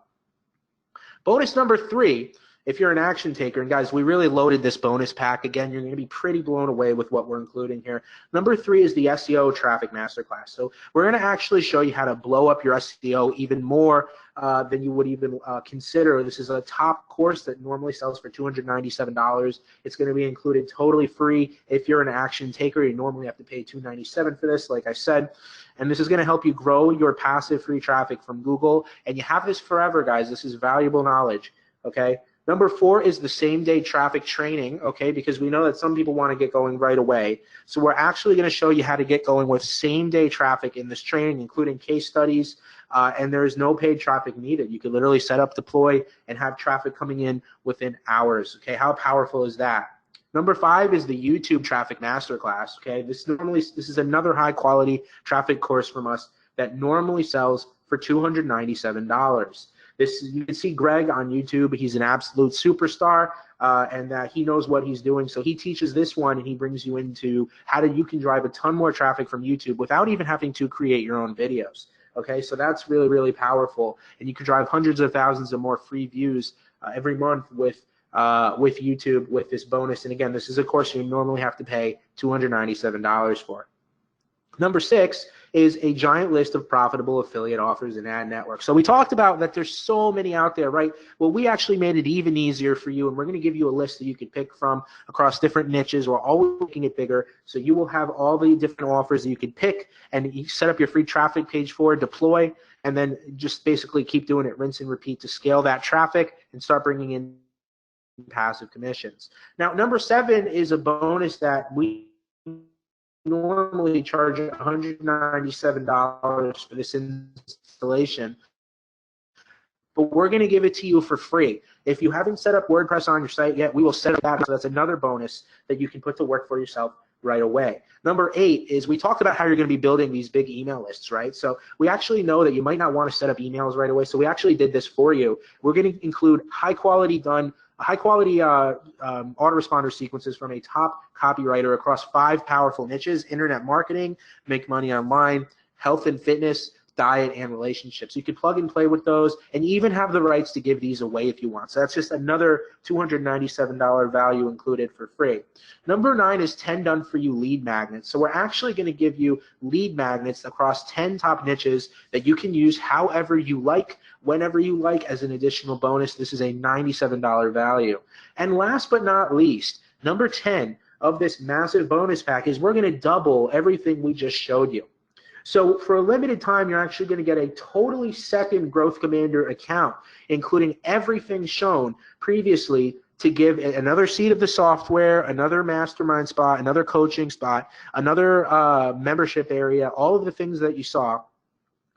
Bonus number 3, if you're an action taker, and guys, we really loaded this bonus pack. Again, you're going to be pretty blown away with what we're including here. Number 3 is the SEO Traffic Masterclass. So we're going to actually show you how to blow up your SEO even more than you would even consider. This is a top course that normally sells for $297. It's going to be included totally free. If you're an action taker, you normally have to pay $297 for this, like I said. And this is going to help you grow your passive free traffic from Google. And you have this forever, guys. This is valuable knowledge, okay? Number 4 is the same day traffic training, okay, because we know that some people want to get going right away. So we're actually going to show you how to get going with same day traffic in this training, including case studies, and there is no paid traffic needed. You can literally set up, deploy, and have traffic coming in within hours, okay? How powerful is that? Number 5 is the YouTube Traffic Masterclass, okay? This is another high quality traffic course from us that normally sells for $297. You can see Greg on YouTube. He's an absolute superstar, and that he knows what he's doing. So he teaches this one, and he brings you into you can drive a ton more traffic from YouTube without even having to create your own videos. Okay, so that's really, really powerful, and you can drive hundreds of thousands of more free views every month with YouTube with this bonus. And again, this is a course you normally have to pay $297 for. Number 6 is a giant list of profitable affiliate offers and ad networks. So we talked about that there's so many out there, right? Well, we actually made it even easier for you, and we're going to give you a list that you can pick from across different niches. We're always making it bigger, so you will have all the different offers that you can pick, and you set up your free traffic page for, deploy, and then just basically keep doing it, rinse and repeat to scale that traffic and start bringing in passive commissions. Now, number 7 is a bonus that we normally charge $197 for this installation, but we're going to give it to you for free. If you haven't set up WordPress on your site yet, we will set up that. So that's another bonus that you can put to work for yourself right away. Number 8 is we talked about how you're going to be building these big email lists, right? So we actually know that you might not want to set up emails right away. So we actually did this for you. We're going to include high quality autoresponder sequences from a top copywriter across 5 powerful niches: internet marketing, make money online, health and fitness, diet, and relationships. You can plug and play with those, and even have the rights to give these away if you want. So that's just another $297 value included for free. Number 9 is 10 done for you lead magnets. So we're actually going to give you lead magnets across 10 top niches that you can use however you like, whenever you like, as an additional bonus. This is a $97 value. And last but not least, number 10 of this massive bonus pack is we're going to double everything we just showed you. So for a limited time, you're actually going to get a totally second Growth Commander account, including everything shown previously, to give another seat of the software, another mastermind spot, another coaching spot, another membership area, all of the things that you saw.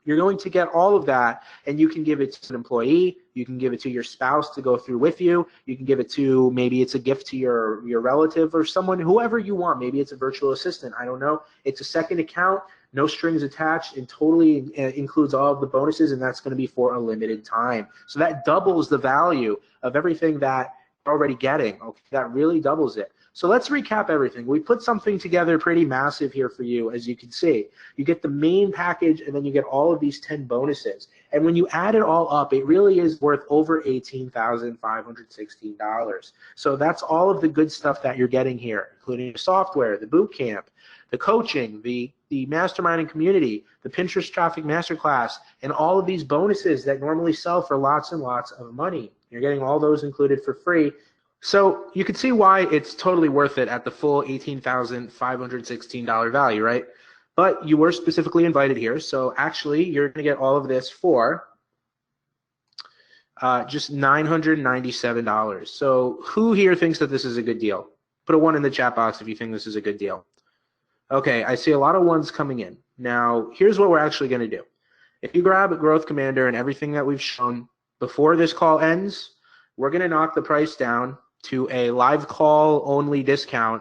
You're going to get all of that, and you can give it to an employee. You can give it to your spouse to go through with you. You can give it to, maybe it's a gift to your relative or someone, whoever you want. Maybe it's a virtual assistant. I don't know. It's a second account, no strings attached, and totally includes all of the bonuses, and that's going to be for a limited time. So that doubles the value of everything that you're already getting. Okay, that really doubles it. So let's recap everything. We put something together pretty massive here for you, as you can see. You get the main package, and then you get all of these 10 bonuses. And when you add it all up, it really is worth over $18,516. So that's all of the good stuff that you're getting here, including the software, the boot camp, the coaching, the mastermind and community, the Pinterest Traffic Masterclass, and all of these bonuses that normally sell for lots and lots of money. You're getting all those included for free. So you can see why it's totally worth it at the full $18,516 value, right? But you were specifically invited here, so actually you're going to get all of this for just $997. So who here thinks that this is a good deal? Put a 1 in the chat box if you think this is a good deal. Okay, I see a lot of 1s coming in. Now, here's what we're actually going to do. If you grab a Growth Commander and everything that we've shown before this call ends, we're going to knock the price down to a live call only discount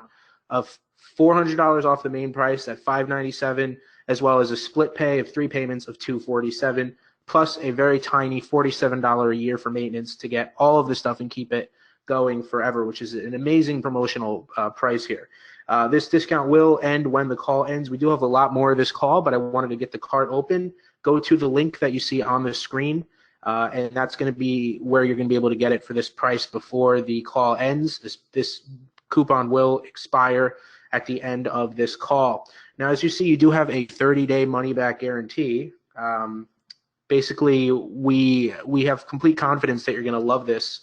of $400 off the main price at $597, as well as a split pay of 3 payments of $247, plus a very tiny $47 a year for maintenance to get all of the stuff and keep it going forever, which is an amazing promotional price here. This discount will end when the call ends. We do have a lot more of this call, but I wanted to get the cart open. Go to the link that you see on the screen. And that's going to be where you're going to be able to get it for this price before the call ends. This coupon will expire at the end of this call. Now, as you see, you do have a 30-day money-back guarantee. basically, we have complete confidence that you're going to love this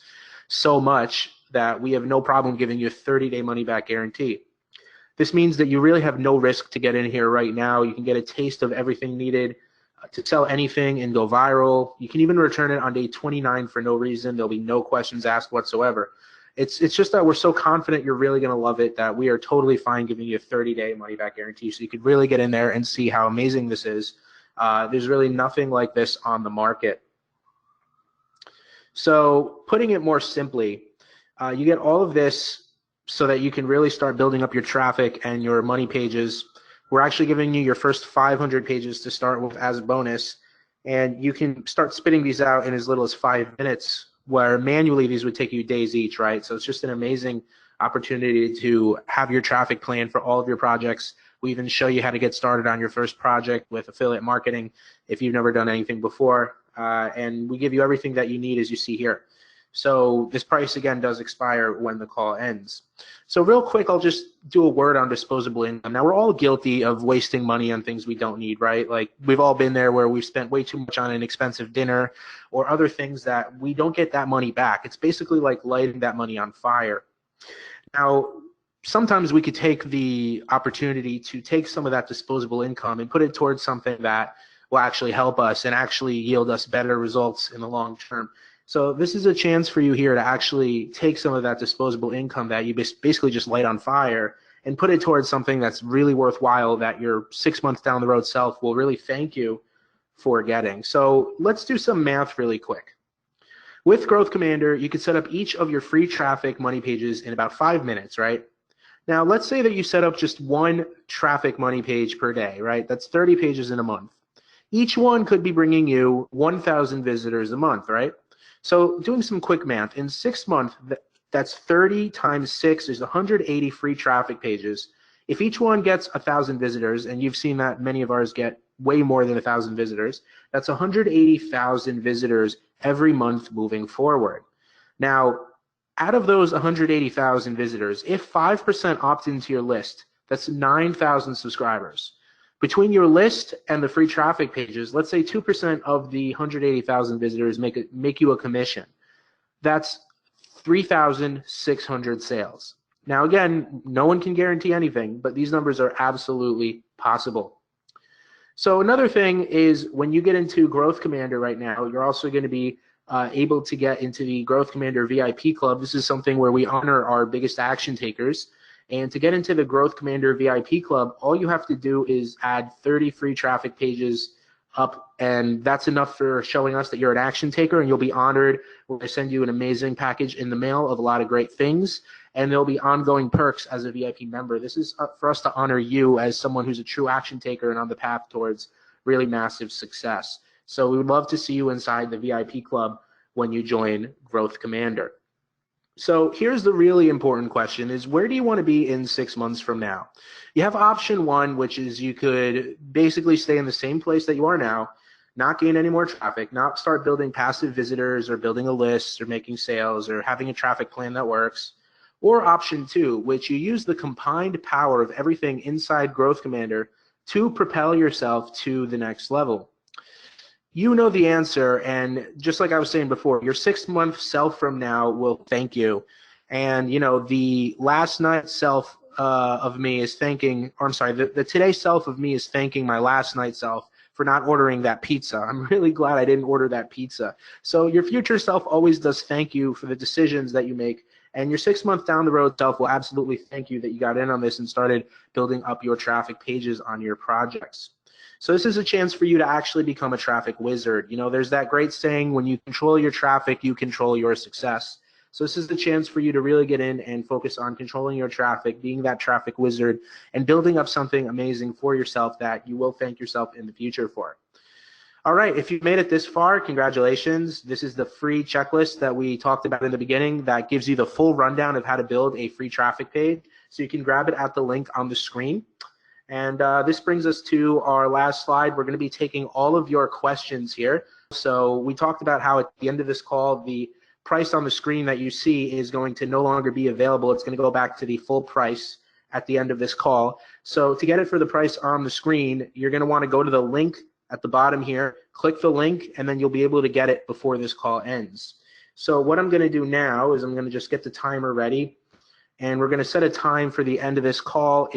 so much that we have no problem giving you a 30-day money-back guarantee. This means that you really have no risk to get in here right now. You can get a taste of everything needed to sell anything and go viral. You can even return it on day 29 for no reason. There'll be no questions asked whatsoever. It's just that we're so confident you're really going to love it that we are totally fine giving you a 30-day money-back guarantee, so you could really get in there and see how amazing this is. There's really nothing like this on the market. So putting it more simply, you get all of this so that you can really start building up your traffic and your money pages. We're actually giving you your first 500 pages to start with as a bonus, and you can start spitting these out in as little as 5 minutes, where manually these would take you days each, right? So it's just an amazing opportunity to have your traffic plan for all of your projects. We even show you how to get started on your first project with affiliate marketing if you've never done anything before, and we give you everything that you need as you see here. So this price, again, does expire when the call ends. So real quick, I'll just do a word on disposable income. Now, we're all guilty of wasting money on things we don't need, right? Like, we've all been there where we've spent way too much on an expensive dinner or other things that we don't get that money back. It's basically like lighting that money on fire. Now, sometimes we could take the opportunity to take some of that disposable income and put it towards something that will actually help us and actually yield us better results in the long term. So this is a chance for you here to actually take some of that disposable income that you basically just light on fire and put it towards something that's really worthwhile that your 6 months down the road self will really thank you for getting. So let's do some math really quick. With Growth Commander, you can set up each of your free traffic money pages in about 5 minutes, right? Now, let's say that you set up just one traffic money page per day, right? That's 30 pages in a month. Each one could be bringing you 1,000 visitors a month, right? So doing some quick math, in 6 months, that's 30 times 6 is 180 free traffic pages. If each one gets 1,000 visitors, and you've seen that many of ours get way more than 1,000 visitors, that's 180,000 visitors every month moving forward. Now, out of those 180,000 visitors, if 5% opt into your list, that's 9,000 subscribers. Between your list and the free traffic pages, let's say 2% of the 180,000 visitors make you a commission. That's 3,600 sales. Now, again, no one can guarantee anything, but these numbers are absolutely possible. So another thing is when you get into Growth Commander right now, you're also going to be able to get into the Growth Commander VIP Club. This is something where we honor our biggest action takers. And to get into the Growth Commander VIP Club, all you have to do is add 30 free traffic pages up, and that's enough for showing us that you're an action taker, and you'll be honored. We're going to send you an amazing package in the mail of a lot of great things, and there'll be ongoing perks as a VIP member. This is for us to honor you as someone who's a true action taker and on the path towards really massive success. So we would love to see you inside the VIP Club when you join Growth Commander. So here's the really important question is, where do you want to be in 6 months from now? You have option one, which is you could basically stay in the same place that you are now, not gain any more traffic, not start building passive visitors or building a list or making sales or having a traffic plan that works. Or option two, which you use the combined power of everything inside Growth Commander to propel yourself to the next level. You know the answer, and just like I was saying before, your 6 month self from now will thank you. And you know, the last night self of me is thanking, or I'm sorry, the today self of me is thanking my last night self for not ordering that pizza. I'm really glad I didn't order that pizza. So your future self always does thank you for the decisions that you make, and your 6 month down the road self will absolutely thank you that you got in on this and started building up your traffic pages on your projects. So this is a chance for you to actually become a traffic wizard. You know, there's that great saying, when you control your traffic, you control your success. So this is the chance for you to really get in and focus on controlling your traffic, being that traffic wizard, and building up something amazing for yourself that you will thank yourself in the future for. All right, if you've made it this far, congratulations. This is the free checklist that we talked about in the beginning that gives you the full rundown of how to build a free traffic page. So you can grab it at the link on the screen. And this brings us to our last slide. We're going to be taking all of your questions here. So we talked about how at the end of this call, the price on the screen that you see is going to no longer be available. It's going to go back to the full price at the end of this call. So to get it for the price on the screen, you're going to want to go to the link at the bottom here. Click the link, and then you'll be able to get it before this call ends. So what I'm going to do now is I'm going to just get the timer ready, and we're going to set a time for the end of this call.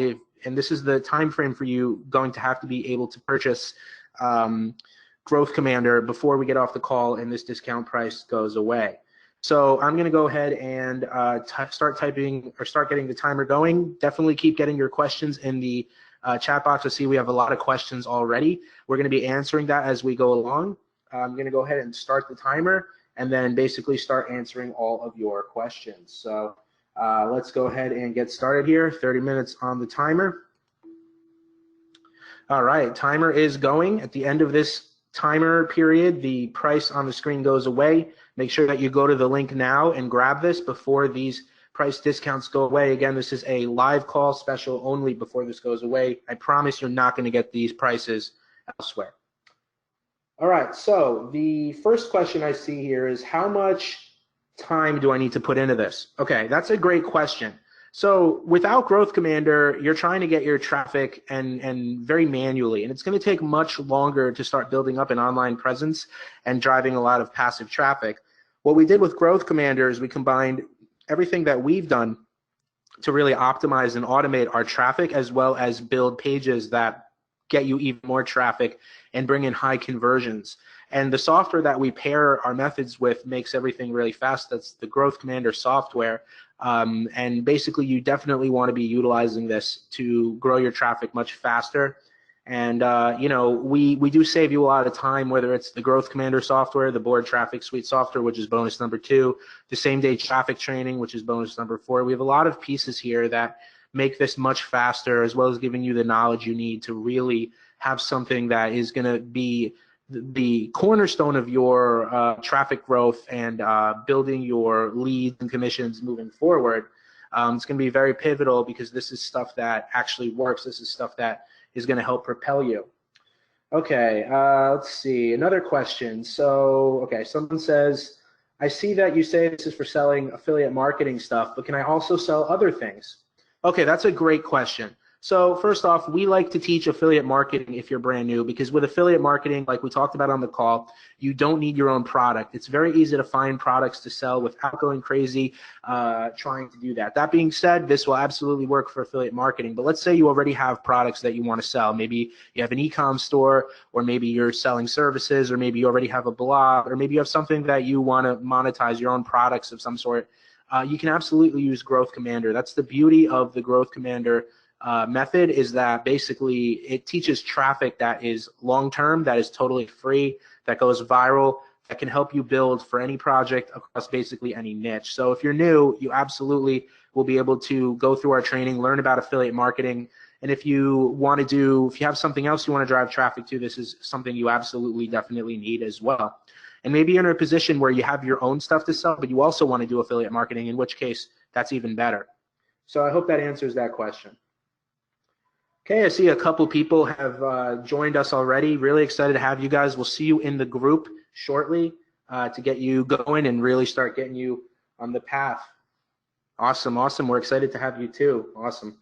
And this is the time frame for you going to have to be able to purchase Growth Commander before we get off the call and this discount price goes away. So I'm going to go ahead and start getting the timer going. Definitely keep getting your questions in the chat box. I see we have a lot of questions already. We're going to be answering that as we go along. I'm going to go ahead and start the timer and then basically start answering all of your questions. So let's go ahead and get started here. 30 minutes on the timer. All right, timer is going. At the end of this timer period, the price on the screen goes away. Make sure that you go to the link now and grab this before these price discounts go away. Again, this is a live call special only before this goes away. I promise you're not going to get these prices elsewhere. All right, so the first question I see here is, how much time do I need to put into this? Okay, that's a great question. So without Growth Commander, you're trying to get your traffic and very manually, and it's going to take much longer to start building up an online presence and driving a lot of passive traffic. What we did with Growth Commander is we combined everything that we've done to really optimize and automate our traffic, as well as build pages that get you even more traffic and bring in high conversions. And the software that we pair our methods with makes everything really fast. That's the Growth Commander software. And basically, you definitely want to be utilizing this to grow your traffic much faster. And you know, we do save you a lot of time, whether it's the Growth Commander software, the Board Traffic Suite software, which is bonus number 2, the same-day traffic training, which is bonus number 4. We have a lot of pieces here that make this much faster, as well as giving you the knowledge you need to really have something that is going to be the cornerstone of your traffic growth and building your leads and commissions moving forward. It's going to be very pivotal because this is stuff that actually works. This is stuff that is going to help propel you. Okay, let's see. Another question. So, okay, someone says, I see that you say this is for selling affiliate marketing stuff, but can I also sell other things? Okay, that's a great question. So first off, we like to teach affiliate marketing if you're brand new, because with affiliate marketing, like we talked about on the call, you don't need your own product. It's very easy to find products to sell without going crazy trying to do that. That being said, this will absolutely work for affiliate marketing. But let's say you already have products that you want to sell. Maybe you have an e-com store, or maybe you're selling services, or maybe you already have a blog, or maybe you have something that you want to monetize, your own products of some sort. You can absolutely use Growth Commander. That's the beauty of the Growth Commander method, is that basically it teaches traffic that is long-term, that is totally free, that goes viral, that can help you build for any project across basically any niche. So if you're new, you absolutely will be able to go through our training, learn about affiliate marketing, and if you have something else you want to drive traffic to, this is something you absolutely definitely need as well. And maybe you're in a position where you have your own stuff to sell, but you also want to do affiliate marketing, in which case that's even better. So I hope that answers that question. Okay, I see a couple people have joined us already. Really excited to have you guys. We'll see you in the group shortly to get you going and really start getting you on the path. Awesome, awesome. We're excited to have you too. Awesome.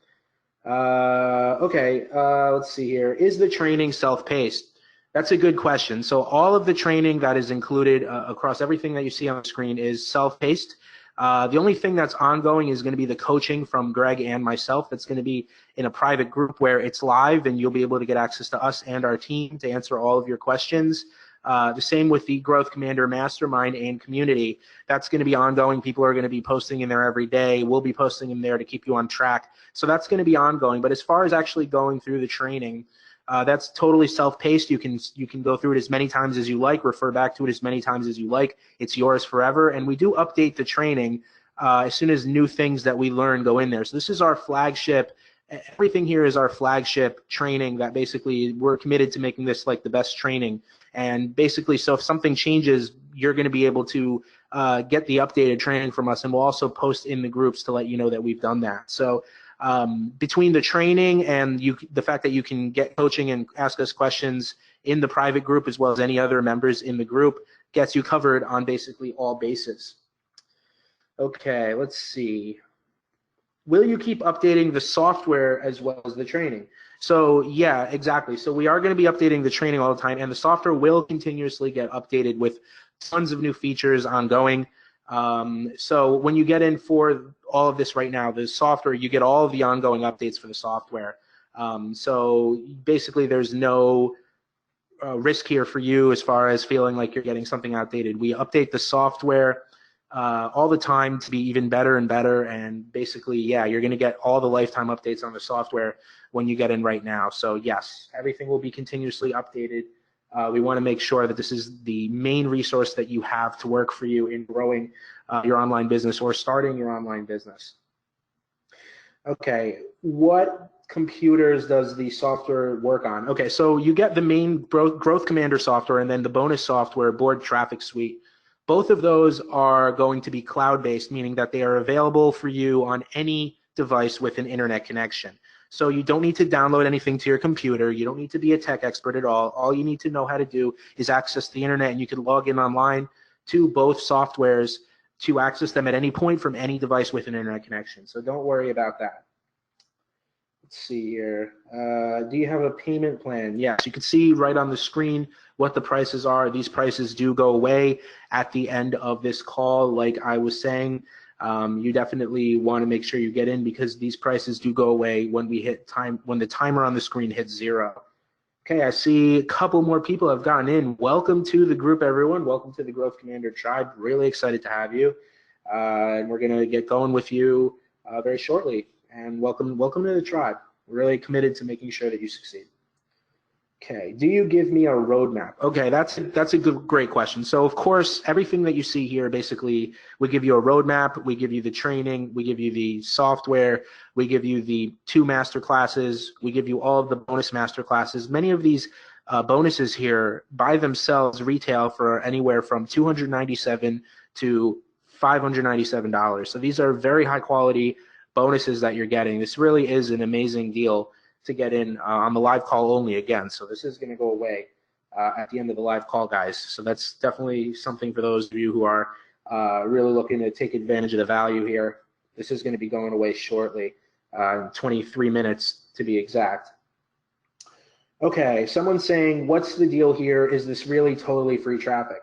Okay, let's see here. Is the training self-paced? That's a good question. So all of the training that is included across everything that you see on the screen is self-paced. The only thing that's ongoing is going to be the coaching from Greg and myself. That's going to be in a private group where it's live, and you'll be able to get access to us and our team to answer all of your questions. The same with the Growth Commander Mastermind and community. That's going to be ongoing. People are going to be posting in there every day. We'll be posting in there to keep you on track. So that's going to be ongoing. But as far as actually going through the training, that's totally self-paced. You can go through it as many times as you like, refer back to it as many times as you like. It's yours forever. And we do update the training as soon as new things that we learn go in there. So this is our flagship. Everything here is our flagship training that basically we're committed to making this like the best training. And basically, so if something changes, you're going to be able to get the updated training from us, and we'll also post in the groups to let you know that we've done that. So between the training and the fact that you can get coaching and ask us questions in the private group, as well as any other members in the group, gets you covered on basically all bases. Okay, let's see. will you keep updating the software as well as the training? So yeah, exactly. So we are going to be updating the training all the time, and the software will continuously get updated with tons of new features ongoing. So when you get in for all of this right now, the software, you get all of the ongoing updates for the software. So basically there's no risk here for you as far as feeling like you're getting something outdated. We update the software all the time to be even better and better, and basically, yeah, you're going to get all the lifetime updates on the software when you get in right now. So yes, everything will be continuously updated. We want to make sure that this is the main resource that you have to work for you in growing your online business or starting your online business. Okay, what computers does the software work on? Okay, so you get the main Growth Commander software and then the bonus software, Board Traffic Suite. Both of those are going to be cloud-based, meaning that they are available for you on any device with an internet connection. So you don't need to download anything to your computer. You don't need to be a tech expert at all. All you need to know how to do is access the internet, and you can log in online to both softwares to access them at any point from any device with an internet connection. So don't worry about that. Let's see here. Do you have a payment plan? Yes, you can see right on the screen what the prices are. These prices do go away at the end of this call. Like I was saying, you definitely want to make sure you get in because these prices do go away when we hit time, when the timer on the screen hits 0. Okay, I see a couple more people have gotten in. Welcome to the group, everyone. Welcome to the Growth Commander tribe. Really excited to have you. And we're going to get going with you very shortly. And welcome to the tribe. We're really committed to making sure that you succeed. Okay, do you give me a roadmap? Okay, that's a great question. So of course, everything that you see here, basically, we give you a roadmap, we give you the training, we give you the software, we give you the 2 master classes, we give you all of the bonus master classes. Many of these bonuses here by themselves retail for anywhere from $297 to $597. So these are very high quality bonuses that you're getting. This really is an amazing deal to get in on the live call only again. So this is going to go away at the end of the live call, guys. So that's definitely something for those of you who are really looking to take advantage of the value here. This is going to be going away shortly, in 23 minutes to be exact. Okay, someone's saying, what's the deal here? Is this really totally free traffic?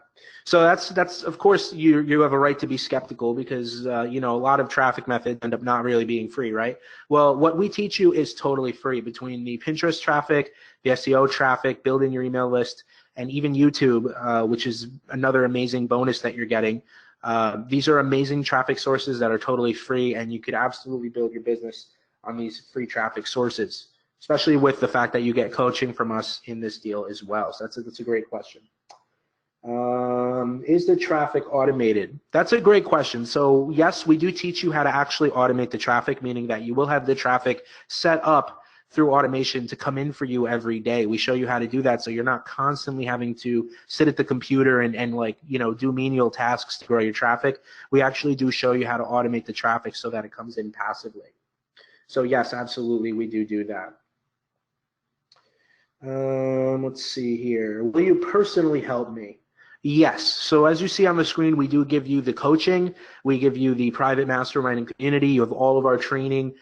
So that's of course you have a right to be skeptical because you know, a lot of traffic methods end up not really being free, right? Well, what we teach you is totally free. Between the Pinterest traffic, the SEO traffic, building your email list, and even YouTube, which is another amazing bonus that you're getting. These are amazing traffic sources that are totally free, and you could absolutely build your business on these free traffic sources, especially with the fact that you get coaching from us in this deal as well. So that's a great question. Is the traffic automated? That's a great question. So yes, we do teach you how to actually automate the traffic, meaning that you will have the traffic set up through automation to come in for you every day. We show you how to do that so you're not constantly having to sit at the computer and like, you know, do menial tasks to grow your traffic. We actually do show you how to automate the traffic so that it comes in passively. So yes, absolutely, we do that. Let's see here. Will you personally help me? Yes. So as you see on the screen, we do give you the coaching. We give you the private mastermind and community. You have all of our training.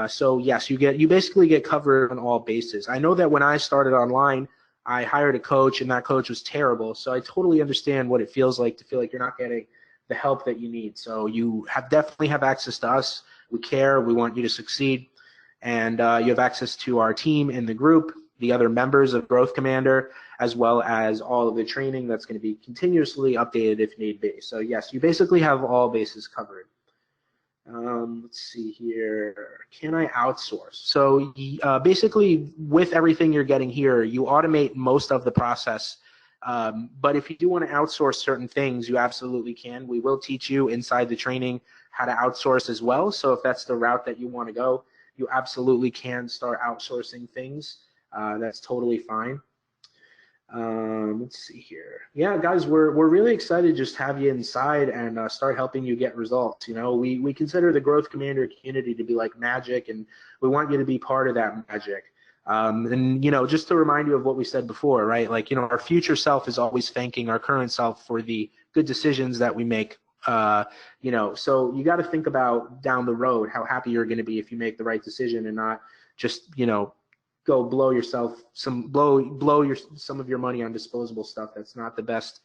So yes, you basically get covered on all bases. I know that when I started online, I hired a coach and that coach was terrible. So I totally understand what it feels like to feel like you're not getting the help that you need. So you definitely have access to us. We care. We want you to succeed. And you have access to our team in the group, the other members of Growth Commander, as well as all of the training that's going to be continuously updated if need be. So yes, you basically have all bases covered. Let's see here. Can I outsource? So basically, with everything you're getting here, you automate most of the process. But if you do want to outsource certain things, you absolutely can. We will teach you inside the training how to outsource as well. So if that's the route that you want to go, you absolutely can start outsourcing things. That's totally fine. Let's see here. Yeah, guys, we're really excited to just have you inside and start helping you get results. You know, we consider the Growth Commander community to be like magic, and we want you to be part of that magic. And, you know, just to remind you of what we said before, right? Like, you know, our future self is always thanking our current self for the good decisions that we make So you got to think about down the road how happy you're going to be if you make the right decision and not just, go blow some of your money on disposable stuff. That's not the best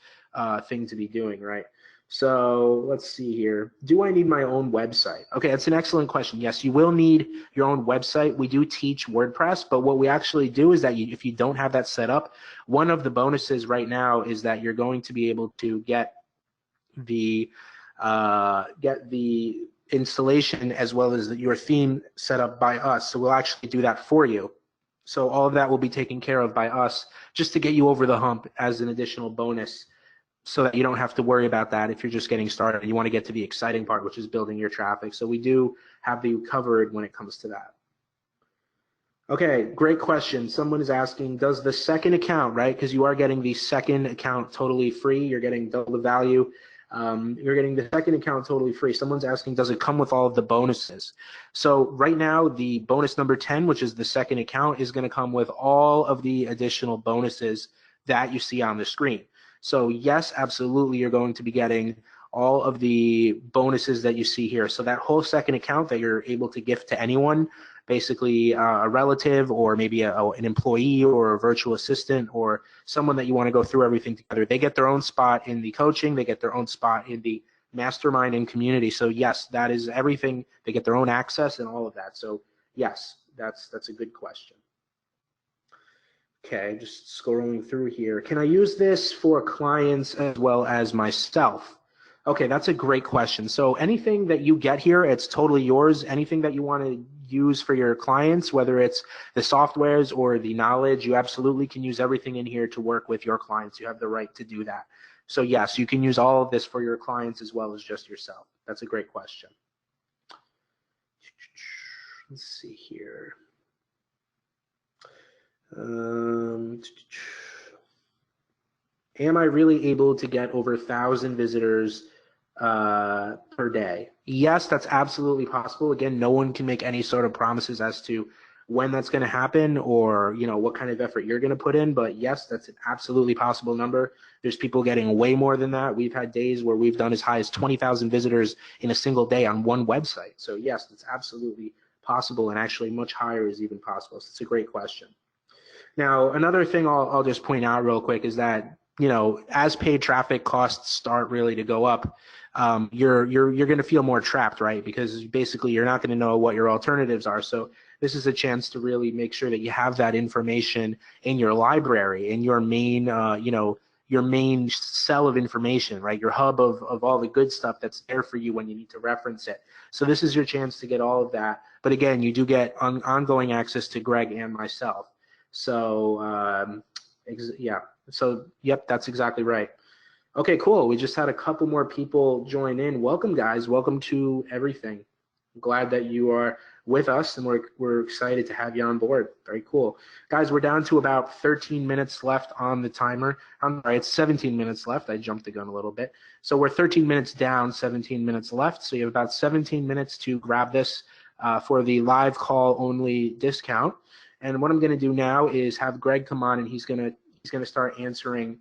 thing to be doing, right? So let's see here. Do I need my own website? Okay, that's an excellent question. Yes, you will need your own website. We do teach WordPress, but what we actually do is that if you don't have that set up, one of the bonuses right now is that you're going to be able to get the installation as well as your theme set up by us. So we'll actually do that for you. So all of that will be taken care of by us just to get you over the hump as an additional bonus, so that you don't have to worry about that if you're just getting started and you want to get to the exciting part, which is building your traffic. So we do have you covered when it comes to that. Okay, great question. Someone is asking, does the second account, right? Because you are getting the second account totally free. You're getting double the value. You're getting the second account totally free. Someone's asking, does it come with all of the bonuses? So right now, the bonus number 10, which is the second account, is going to come with all of the additional bonuses that you see on the screen. So yes, absolutely, you're going to be getting all of the bonuses that you see here. So that whole second account that you're able to gift to anyone, basically a relative or maybe an employee or a virtual assistant or someone that you want to go through everything together. They get their own spot in the coaching. They get their own spot in the mastermind and community. So yes, that is everything. They get their own access and all of that. So yes, that's a good question. Okay, just scrolling through here. Can I use this for clients as well as myself? Okay, that's a great question. So anything that you get here, it's totally yours. Anything that you want to use for your clients, whether it's the softwares or the knowledge, you absolutely can use everything in here to work with your clients. You have the right to do that. So yes, you can use all of this for your clients as well as just yourself. That's a great question. Let's see here. Am I really able to get over 1,000 visitors per day? Yes, that's absolutely possible. Again, no one can make any sort of promises as to when that's going to happen or what kind of effort you're going to put in, but yes, that's an absolutely possible number. There's people getting way more than that. We've had days where we've done as high as 20,000 visitors in a single day on one website. So yes, it's absolutely possible, and actually much higher is even possible. So it's a great question. Now, another thing I'll just point out real quick is that, as paid traffic costs start really to go up, you're going to feel more trapped, right? Because basically you're not going to know what your alternatives are. So this is a chance to really make sure that you have that information in your library, in your main, your main cell of information, right? Your hub of all the good stuff that's there for you when you need to reference it. So this is your chance to get all of that. But again, you do get ongoing access to Greg and myself. So yeah, so yep, that's exactly right. Okay, cool. We just had a couple more people join in. Welcome, guys. Welcome to everything. I'm glad that you are with us, and we're excited to have you on board. Very cool. Guys, we're down to about 13 minutes left on the timer. I'm sorry, it's 17 minutes left. I jumped the gun a little bit. So we're 13 minutes down, 17 minutes left. So you have about 17 minutes to grab this for the live call only discount. And what I'm going to do now is have Greg come on, and he's going to start answering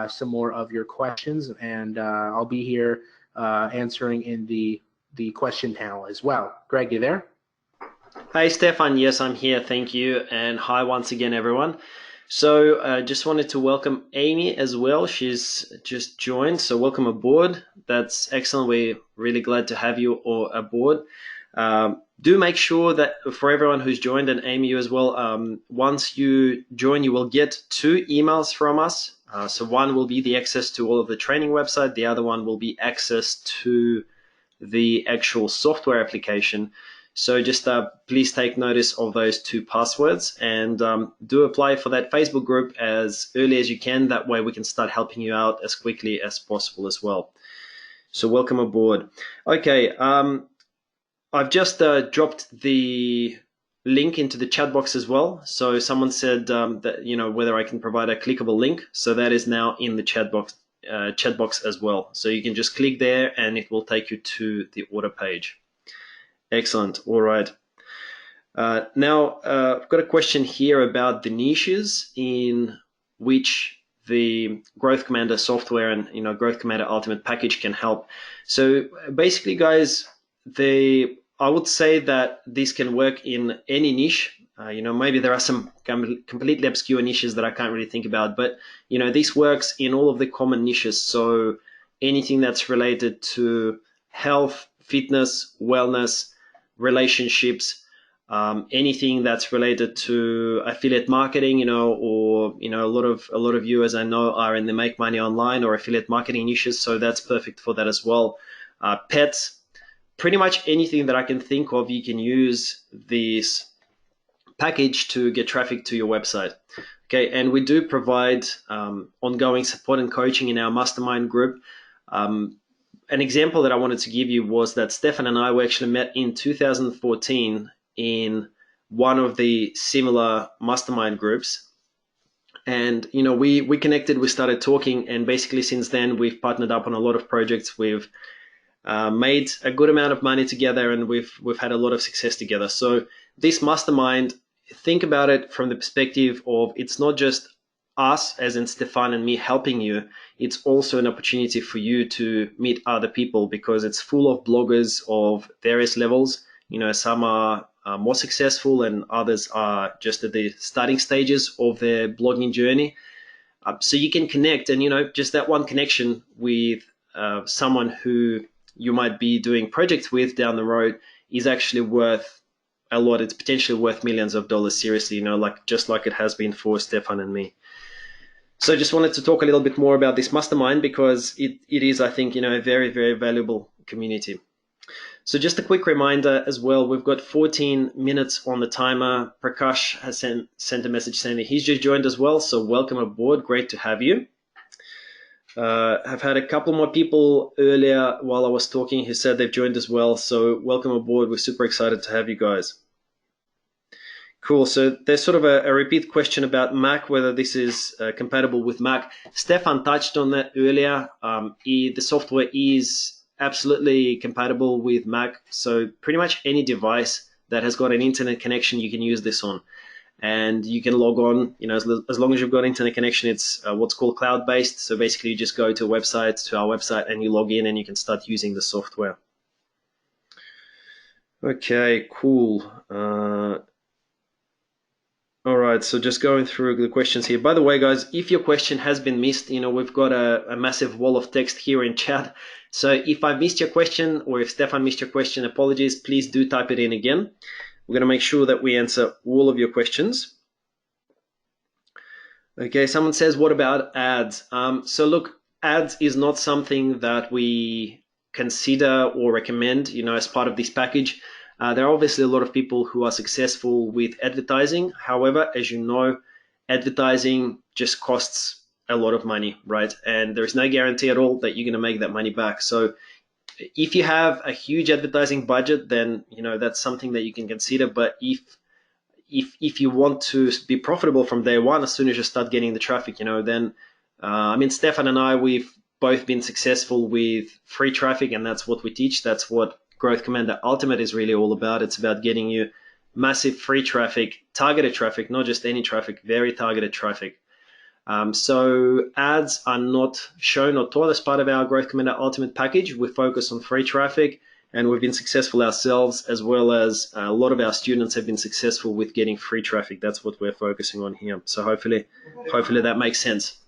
some more of your questions, and I'll be here answering in the question panel as well. Greg, you there? Hey, Stefan. Yes, I'm here. Thank you. And hi once again, everyone. So just wanted to welcome Amy as well. She's just joined. So welcome aboard. That's excellent. We're really glad to have you all aboard. Do make sure that for everyone who's joined, and Amy, you as well, once you join, you will get 2 emails from us. So one will be the access to all of the training website. The other one will be access to the actual software application. So just please take notice of those 2 passwords, and do apply for that Facebook group as early as you can. That way we can start helping you out as quickly as possible as well. So welcome aboard. Okay. I've just dropped the link into the chat box as well. So someone said that whether I can provide a clickable link. So that is now in the chat box as well. So you can just click there, and it will take you to the order page. Excellent. All right. Now I've got a question here about the niches in which the Growth Commander software and Growth Commander Ultimate package can help. So basically, guys, I would say that this can work in any niche. Maybe there are some completely obscure niches that I can't really think about, but this works in all of the common niches. So anything that's related to health, fitness, wellness, relationships, anything that's related to affiliate marketing, or a lot of you, as I know, are in the make money online or affiliate marketing niches, so that's perfect for that as well. Pets, pretty much anything that I can think of, you can use this package to get traffic to your website. Okay, and we do provide ongoing support and coaching in our mastermind group. An example that I wanted to give you was that Stefan and I were actually met in 2014 in one of the similar mastermind groups. And, we connected, we started talking, and basically since then we've partnered up on a lot of projects. We've made a good amount of money together, and we've had a lot of success together. So this mastermind, think about it from the perspective of, it's not just us, as in Stefan and me, helping you. It's also an opportunity for you to meet other people, because it's full of bloggers of various levels. Some are more successful and others are just at the starting stages of their blogging journey. So you can connect, and just that one connection with someone who you might be doing projects with down the road is actually worth a lot. It's potentially worth millions of dollars, seriously, just like it has been for Stefan and me. So just wanted to talk a little bit more about this mastermind, because it is, I think, a very, very valuable community. So just a quick reminder as well, we've got 14 minutes on the timer. Prakash has sent a message saying that he's just joined as well. So welcome aboard. Great to have you. I've had a couple more people earlier while I was talking who said they've joined as well. So welcome aboard. We're super excited to have you guys. Cool. So there's sort of a repeat question about Mac, whether this is compatible with Mac. Stefan touched on that earlier. The software is absolutely compatible with Mac. So pretty much any device that has got an internet connection, you can use this on. And you can log on, as long as you've got internet connection. It's what's called cloud-based. So basically you just go to our website, and you log in and you can start using the software. Okay, cool. All right, so just going through the questions here. By the way, guys, if your question has been missed, we've got a massive wall of text here in chat. So if I missed your question, or if Stefan missed your question, apologies, please do type it in again. We're going to make sure that we answer all of your questions. Okay, someone says, what about ads? So look, ads is not something that we consider or recommend, as part of this package. There are obviously a lot of people who are successful with advertising. However, as you know, advertising just costs a lot of money, right? And there's no guarantee at all that you're going to make that money back. So if you have a huge advertising budget, then that's something that you can consider. But if you want to be profitable from day one, as soon as you start getting the traffic, then Stefan and I, we've both been successful with free traffic, and that's what we teach. That's what Growth Commander Ultimate is really all about. It's about getting you massive free traffic, targeted traffic, not just any traffic, very targeted traffic. So ads are not shown or taught as part of our Growth Commander Ultimate package. We focus on free traffic, and we've been successful ourselves, as well as a lot of our students have been successful with getting free traffic. That's what we're focusing on here. So hopefully that makes sense.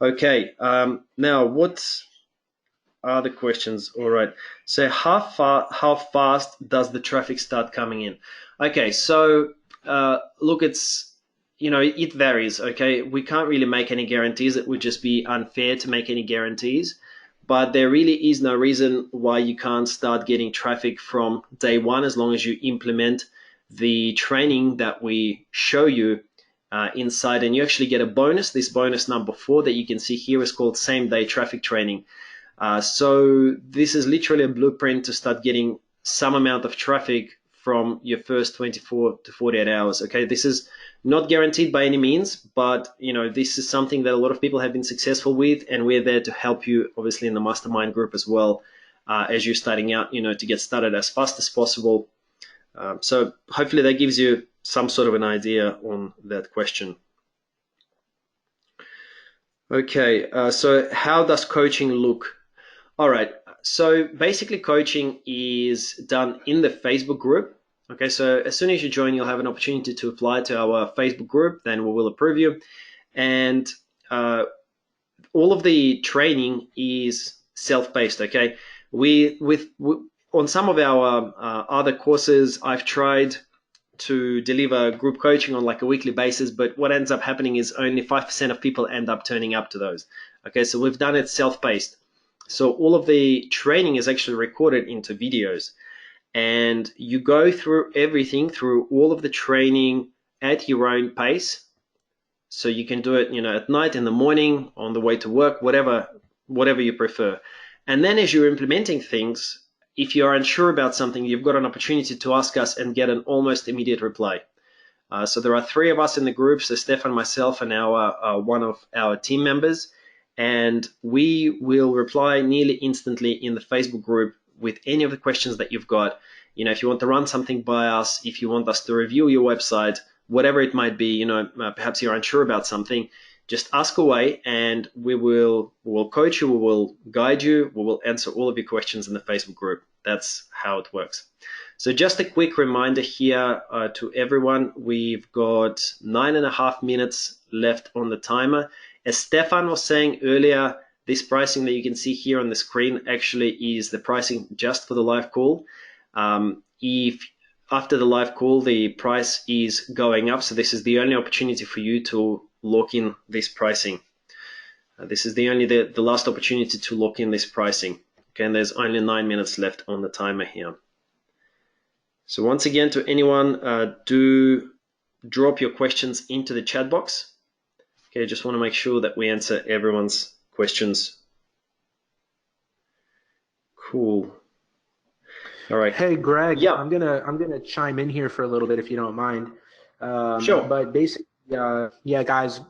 Okay, now what are the questions? All right. So how fast does the traffic start coming in? Okay, so look, it varies. Okay, we can't really make any guarantees. It would just be unfair to make any guarantees. But there really is no reason why you can't start getting traffic from day one, as long as you implement the training that we show you inside, and you actually get a bonus. This bonus number 4 that you can see here is called same day traffic training. So this is literally a blueprint to start getting some amount of traffic from your first 24 to 48 hours. Okay, this is not guaranteed by any means, but this is something that a lot of people have been successful with, and we're there to help you, obviously, in the mastermind group as well, as you're starting out, to get started as fast as possible. So hopefully that gives you some sort of an idea on that question. Okay, so how does coaching look? All right, so basically coaching is done in the Facebook group. Okay, so as soon as you join, you'll have an opportunity to apply to our Facebook group, then we will approve you. And all of the training is self-paced, okay? On some of our other courses, I've tried to deliver group coaching on like a weekly basis, but what ends up happening is only 5% of people end up turning up to those. Okay, so we've done it self-paced. So all of the training is actually recorded into videos, and you go through everything, through all of the training at your own pace. So you can do it, at night, in the morning, on the way to work, whatever you prefer. And then as you're implementing things, if you're unsure about something, you've got an opportunity to ask us and get an almost immediate reply. So there are 3 of us in the group, so Stefan, myself, and one of our team members, and we will reply nearly instantly in the Facebook group with any of the questions that you've got. If you want to run something by us, if you want us to review your website, whatever it might be, perhaps you're unsure about something, just ask away, and we'll coach you, we will guide you, we will answer all of your questions in the Facebook group. That's how it works. So just a quick reminder here to everyone, we've got 9.5 minutes left on the timer. As Stefan was saying earlier, this pricing that you can see here on the screen actually is the pricing just for the live call. If after the live call, the price is going up, so this is the only opportunity for you to lock in this pricing. This is the last opportunity to lock in this pricing. Okay, and there's only 9 minutes left on the timer here. So once again, to anyone, do drop your questions into the chat box. Okay, just want to make sure that we answer everyone's questions. Cool. All right. Hey, Greg. Yeah. I'm gonna chime in here for a little bit if you don't mind. Sure. But basically, yeah, guys.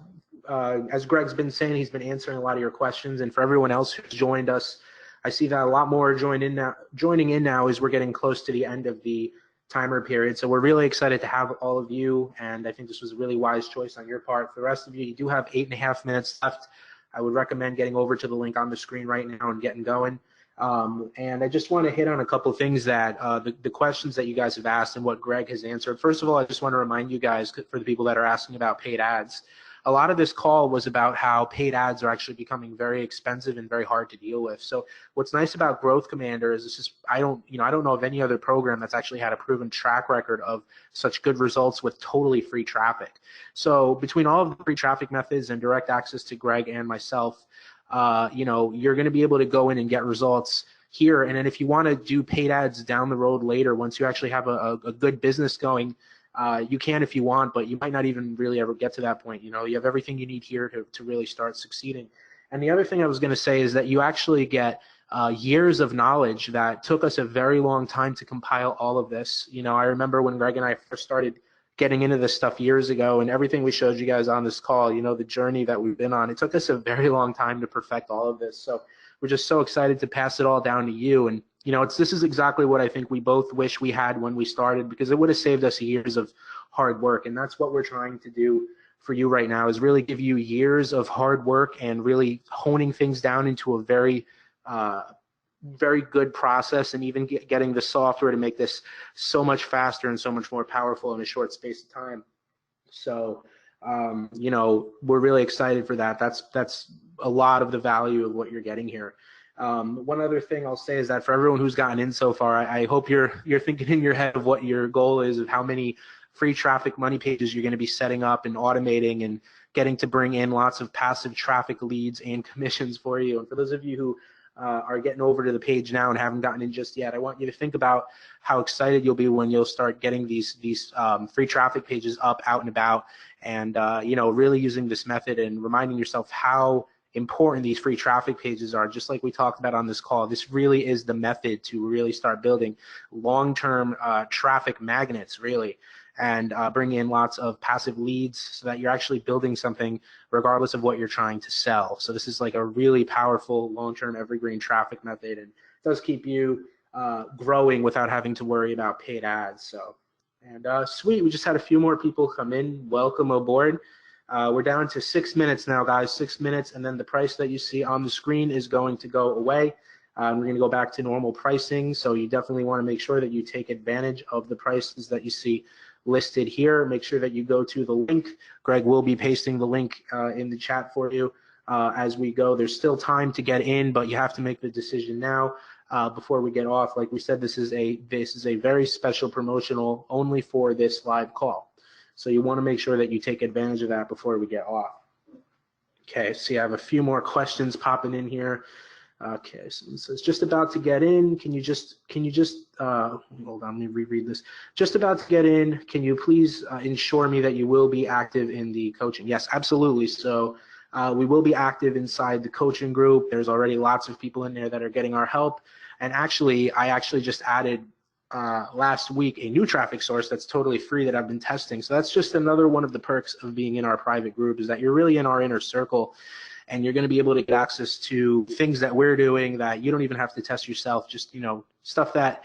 As Greg's been saying, he's been answering a lot of your questions, and for everyone else who's joined us, I see that a lot more are joining in now as we're getting close to the end of the timer period. So we're really excited to have all of you, and I think this was a really wise choice on your part. For the rest of you, you do have 8.5 minutes left. I would recommend getting over to the link on the screen right now and getting going. And I just want to hit on a couple of things that the questions that you guys have asked and what Greg has answered. First of all, I just want to remind you guys, for the people that are asking about paid ads, a lot of this call was about how paid ads are actually becoming very expensive and very hard to deal with. So what's nice about Growth Commander is I don't know of any other program that's actually had a proven track record of such good results with totally free traffic. So between all of the free traffic methods and direct access to Greg and myself, you're going to be able to go in and get results here. And then if you want to do paid ads down the road later, once you actually have a good business going, you can if you want, but you might not even really ever get to that point. You have everything you need here to really start succeeding. And the other thing I was going to say is that you actually get years of knowledge that took us a very long time to compile all of this. I remember when Greg and I first started getting into this stuff years ago, and everything we showed you guys on this call, the journey that we've been on, it took us a very long time to perfect all of this. So we're just so excited to pass it all down to you. And this is exactly what I think we both wish we had when we started, because it would have saved us years of hard work. And that's what we're trying to do for you right now, is really give you years of hard work and really honing things down into a very very good process, and even getting the software to make this so much faster and so much more powerful in a short space of time. So, we're really excited for that. That's a lot of the value of what you're getting here. One other thing I'll say is that for everyone who's gotten in so far, I hope you're thinking in your head of what your goal is, of how many free traffic money pages you're going to be setting up and automating and getting to bring in lots of passive traffic leads and commissions for you. And for those of you who are getting over to the page now and haven't gotten in just yet, I want you to think about how excited you'll be when you'll start getting these free traffic pages up, out and about, and really using this method and reminding yourself how important these free traffic pages are. Just like we talked about on this call, this really is the method to really start building long-term traffic magnets, really, and bring in lots of passive leads so that you're actually building something regardless of what you're trying to sell. So this is like a really powerful long-term evergreen traffic method, and it does keep you growing without having to worry about paid ads. So, and sweet, we just had a few more people come in. Welcome aboard. We're down to 6 minutes now, guys, 6 minutes, and then the price that you see on the screen is going to go away. We're going to go back to normal pricing, so you definitely want to make sure that you take advantage of the prices that you see listed here. Make sure that you go to the link. Greg will be pasting the link in the chat for you as we go. There's still time to get in, but you have to make the decision now before we get off. Like we said, this is a very special promotional only for this live call. So you want to make sure that you take advantage of that before we get off. Okay, see, I have a few more questions popping in here. Okay, so it's just about to get in. Can you just hold on, let me reread this. Just about to get in. Can you please ensure me that you will be active in the coaching? Yes, absolutely. So we will be active inside the coaching group. There's already lots of people in there that are getting our help. And actually, I just added last week a new traffic source that's totally free that I've been testing. So that's just another one of the perks of being in our private group, is that you're really in our inner circle. And you're going to be able to get access to things that we're doing that you don't even have to test yourself, just, stuff that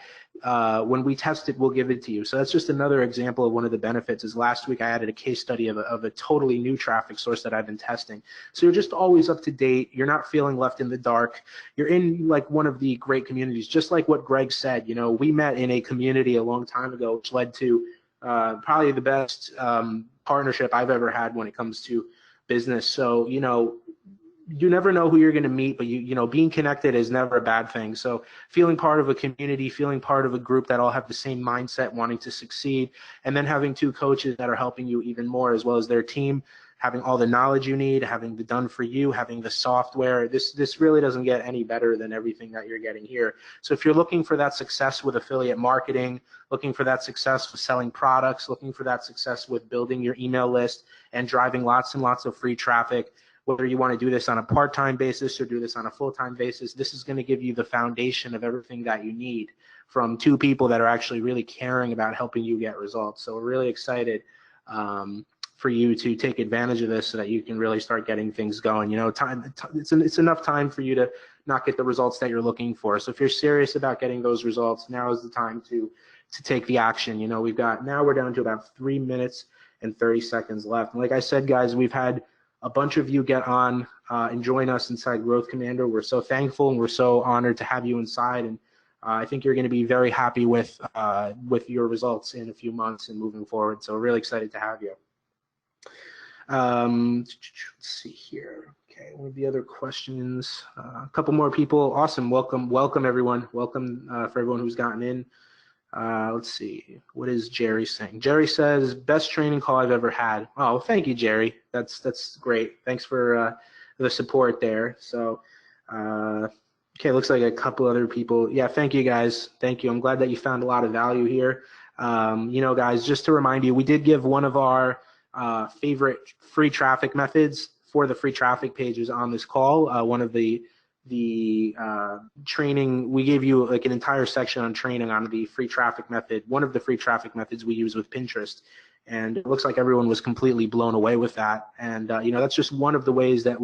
when we test it, we'll give it to you. So that's just another example of one of the benefits. Is last week I added a case study of a totally new traffic source that I've been testing. So you're just always up to date. You're not feeling left in the dark. You're in like one of the great communities, just like what Greg said. We met in a community a long time ago, which led to probably the best partnership I've ever had when it comes to business. So, you never know who you're going to meet, but being connected is never a bad thing. So feeling part of a community, feeling part of a group that all have the same mindset, wanting to succeed, and then having two coaches that are helping you even more, as well as their team, having all the knowledge you need, having the done for you, having the software. This really doesn't get any better than everything that you're getting here. So if you're looking for that success with affiliate marketing, looking for that success with selling products, looking for that success with building your email list and driving lots and lots of free traffic, whether you want to do this on a part-time basis or do this on a full-time basis, this is going to give you the foundation of everything that you need from two people that are actually really caring about helping you get results. So we're really excited for you to take advantage of this so that you can really start getting things going. It's enough time for you to not get the results that you're looking for. So if you're serious about getting those results, now is the time to take the action. Now we're down to about 3 minutes and 30 seconds left. And like I said, guys, we've had a bunch of you get on and join us inside Growth Commander. We're so thankful and we're so honored to have you inside. And I think you're going to be very happy with your results in a few months and moving forward. So we're really excited to have you. Let's see here. Okay, one of the other questions. A couple more people. Awesome. Welcome everyone. Welcome for everyone who's gotten in. Let's see. What is Jerry saying? Jerry says, best training call I've ever had. Oh, thank you, Jerry. That's great. Thanks for the support there. So, okay, looks like a couple other people. Yeah, thank you, guys. Thank you. I'm glad that you found a lot of value here. Guys, just to remind you, we did give one of our favorite free traffic methods for the free traffic pages on this call. One of the training, we gave you like an entire section on training on the free traffic method, one of the free traffic methods we use with Pinterest. And it looks like everyone was completely blown away with that. And, that's just one of the ways that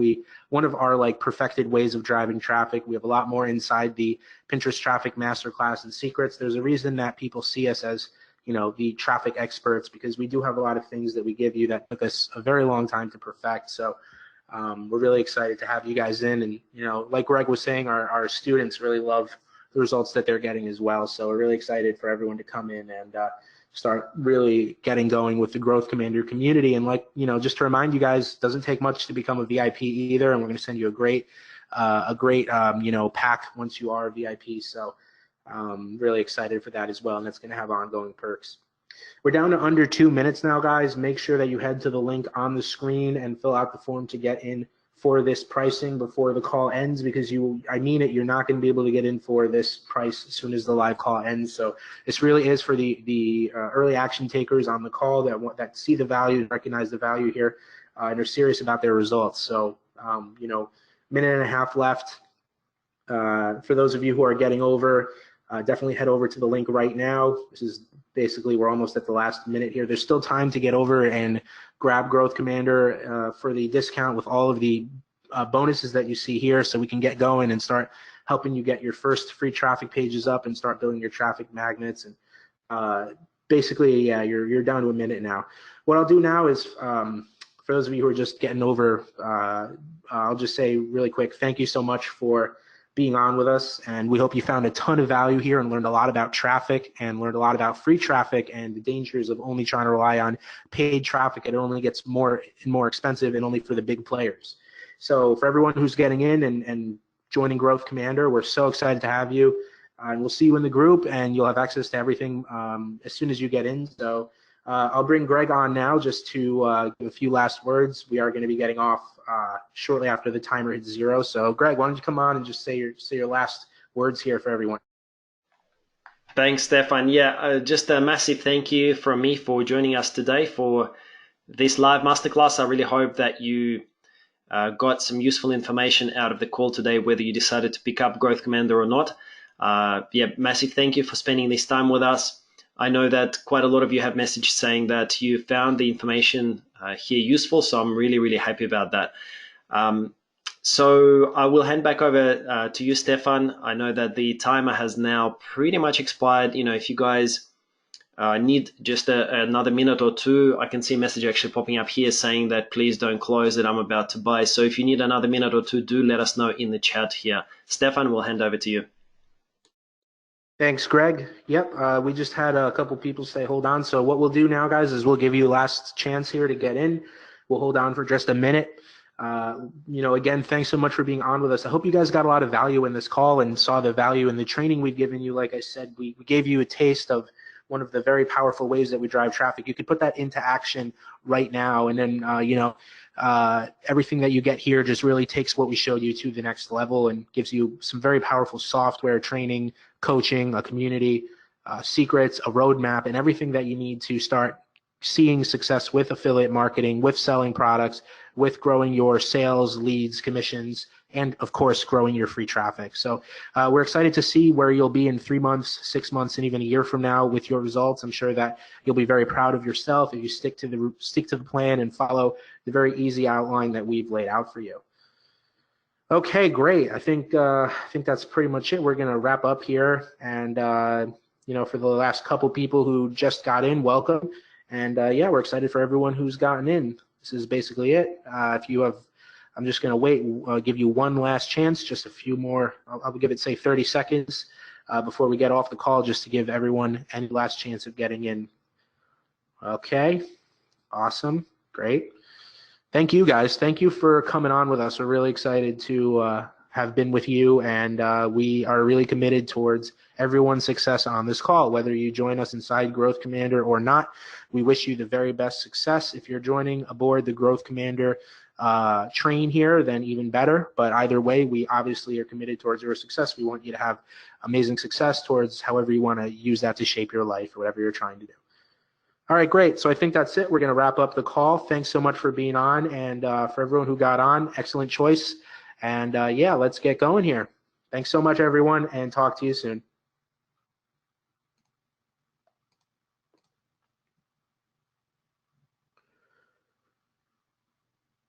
one of our like perfected ways of driving traffic. We have a lot more inside the Pinterest Traffic Masterclass and Secrets. There's a reason that people see us as, the traffic experts, because we do have a lot of things that we give you that took us a very long time to perfect. So we're really excited to have you guys in. And, like Greg was saying, our students really love the results that they're getting as well. So we're really excited for everyone to come in and start really getting going with the Growth Commander community. And just to remind you guys, it doesn't take much to become a VIP either. And we're going to send you a great pack once you are a VIP. So really excited for that as well. And that's going to have ongoing perks. We're down to under 2 minutes now, guys. Make sure that you head to the link on the screen and fill out the form to get in for this pricing before the call ends, because I mean it, you're not going to be able to get in for this price as soon as the live call ends. So this really is for the early action takers on the call that see the value, recognize the value here, and are serious about their results. So, minute and a half left. For those of you who are getting over, definitely head over to the link right now. This is basically, we're almost at the last minute here. There's still time to get over and grab Growth Commander for the discount with all of the bonuses that you see here, so we can get going and start helping you get your first free traffic pages up and start building your traffic magnets. And basically, yeah, you're down to a minute now. What I'll do now is for those of you who are just getting over, I'll just say really quick, thank you so much for being on with us, and we hope you found a ton of value here and learned a lot about traffic and learned a lot about free traffic and the dangers of only trying to rely on paid traffic. It only gets more and more expensive and only for the big players. So for everyone who's getting in and joining Growth Commander, we're so excited to have you. And we'll see you in the group, and you'll have access to everything as soon as you get in. So I'll bring Greg on now just to give a few last words. We are going to be getting off shortly after the timer hits 0. So Greg, why don't you come on and just say your last words here for everyone. Thanks, Stefan. Yeah, just a massive thank you from me for joining us today for this live masterclass. I really hope that you got some useful information out of the call today, whether you decided to pick up Growth Commander or not. Yeah, massive thank you for spending this time with us. I know that quite a lot of you have messaged saying that you found the information here useful, so I'm really, really happy about that. So I will hand back over to you, Stefan. I know that the timer has now pretty much expired. You know, if you guys need just another minute or two, I can see a message actually popping up here saying that please don't close it, I'm about to buy. So if you need another minute or two, do let us know in the chat here. Stefan, we'll hand over to you. Thanks, Greg. Yep, we just had a couple people say hold on. So what we'll do now, guys, is we'll give you a last chance here to get in. We'll hold on for just a minute. Again, thanks so much for being on with us. I hope you guys got a lot of value in this call and saw the value in the training we've given you. Like I said, we gave you a taste of one of the very powerful ways that we drive traffic. You could put that into action right now, and then everything that you get here just really takes what we showed you to the next level and gives you some very powerful software, training, coaching, a community, secrets, a roadmap, and everything that you need to start seeing success with affiliate marketing, with selling products, with growing your sales, leads, commissions, and of course, growing your free traffic. So we're excited to see where you'll be in 3 months, 6 months, and even a year from now with your results. I'm sure that you'll be very proud of yourself if you stick to the plan and follow the very easy outline that we've laid out for you. Okay, great. I think that's pretty much it. We're going to wrap up here, and for the last couple people who just got in, welcome. And yeah, we're excited for everyone who's gotten in. This is basically it. If you have, I'm just going to wait, give you one last chance, just a few more. I'll give it, say, 30 seconds before we get off the call, just to give everyone any last chance of getting in. Okay, awesome, great. Thank you, guys. Thank you for coming on with us. We're really excited to have been with you, and we are really committed towards everyone's success on this call, whether you join us inside Growth Commander or not. We wish you the very best success. If you're joining aboard the Growth Commander train here, then even better. But either way, we obviously are committed towards your success. We want you to have amazing success towards however you want to use that to shape your life or whatever you're trying to do. All right, great. So I think that's it. We're going to wrap up the call. Thanks so much for being on, and for everyone who got on, excellent choice. And yeah, let's get going here. Thanks so much, everyone, and talk to you soon.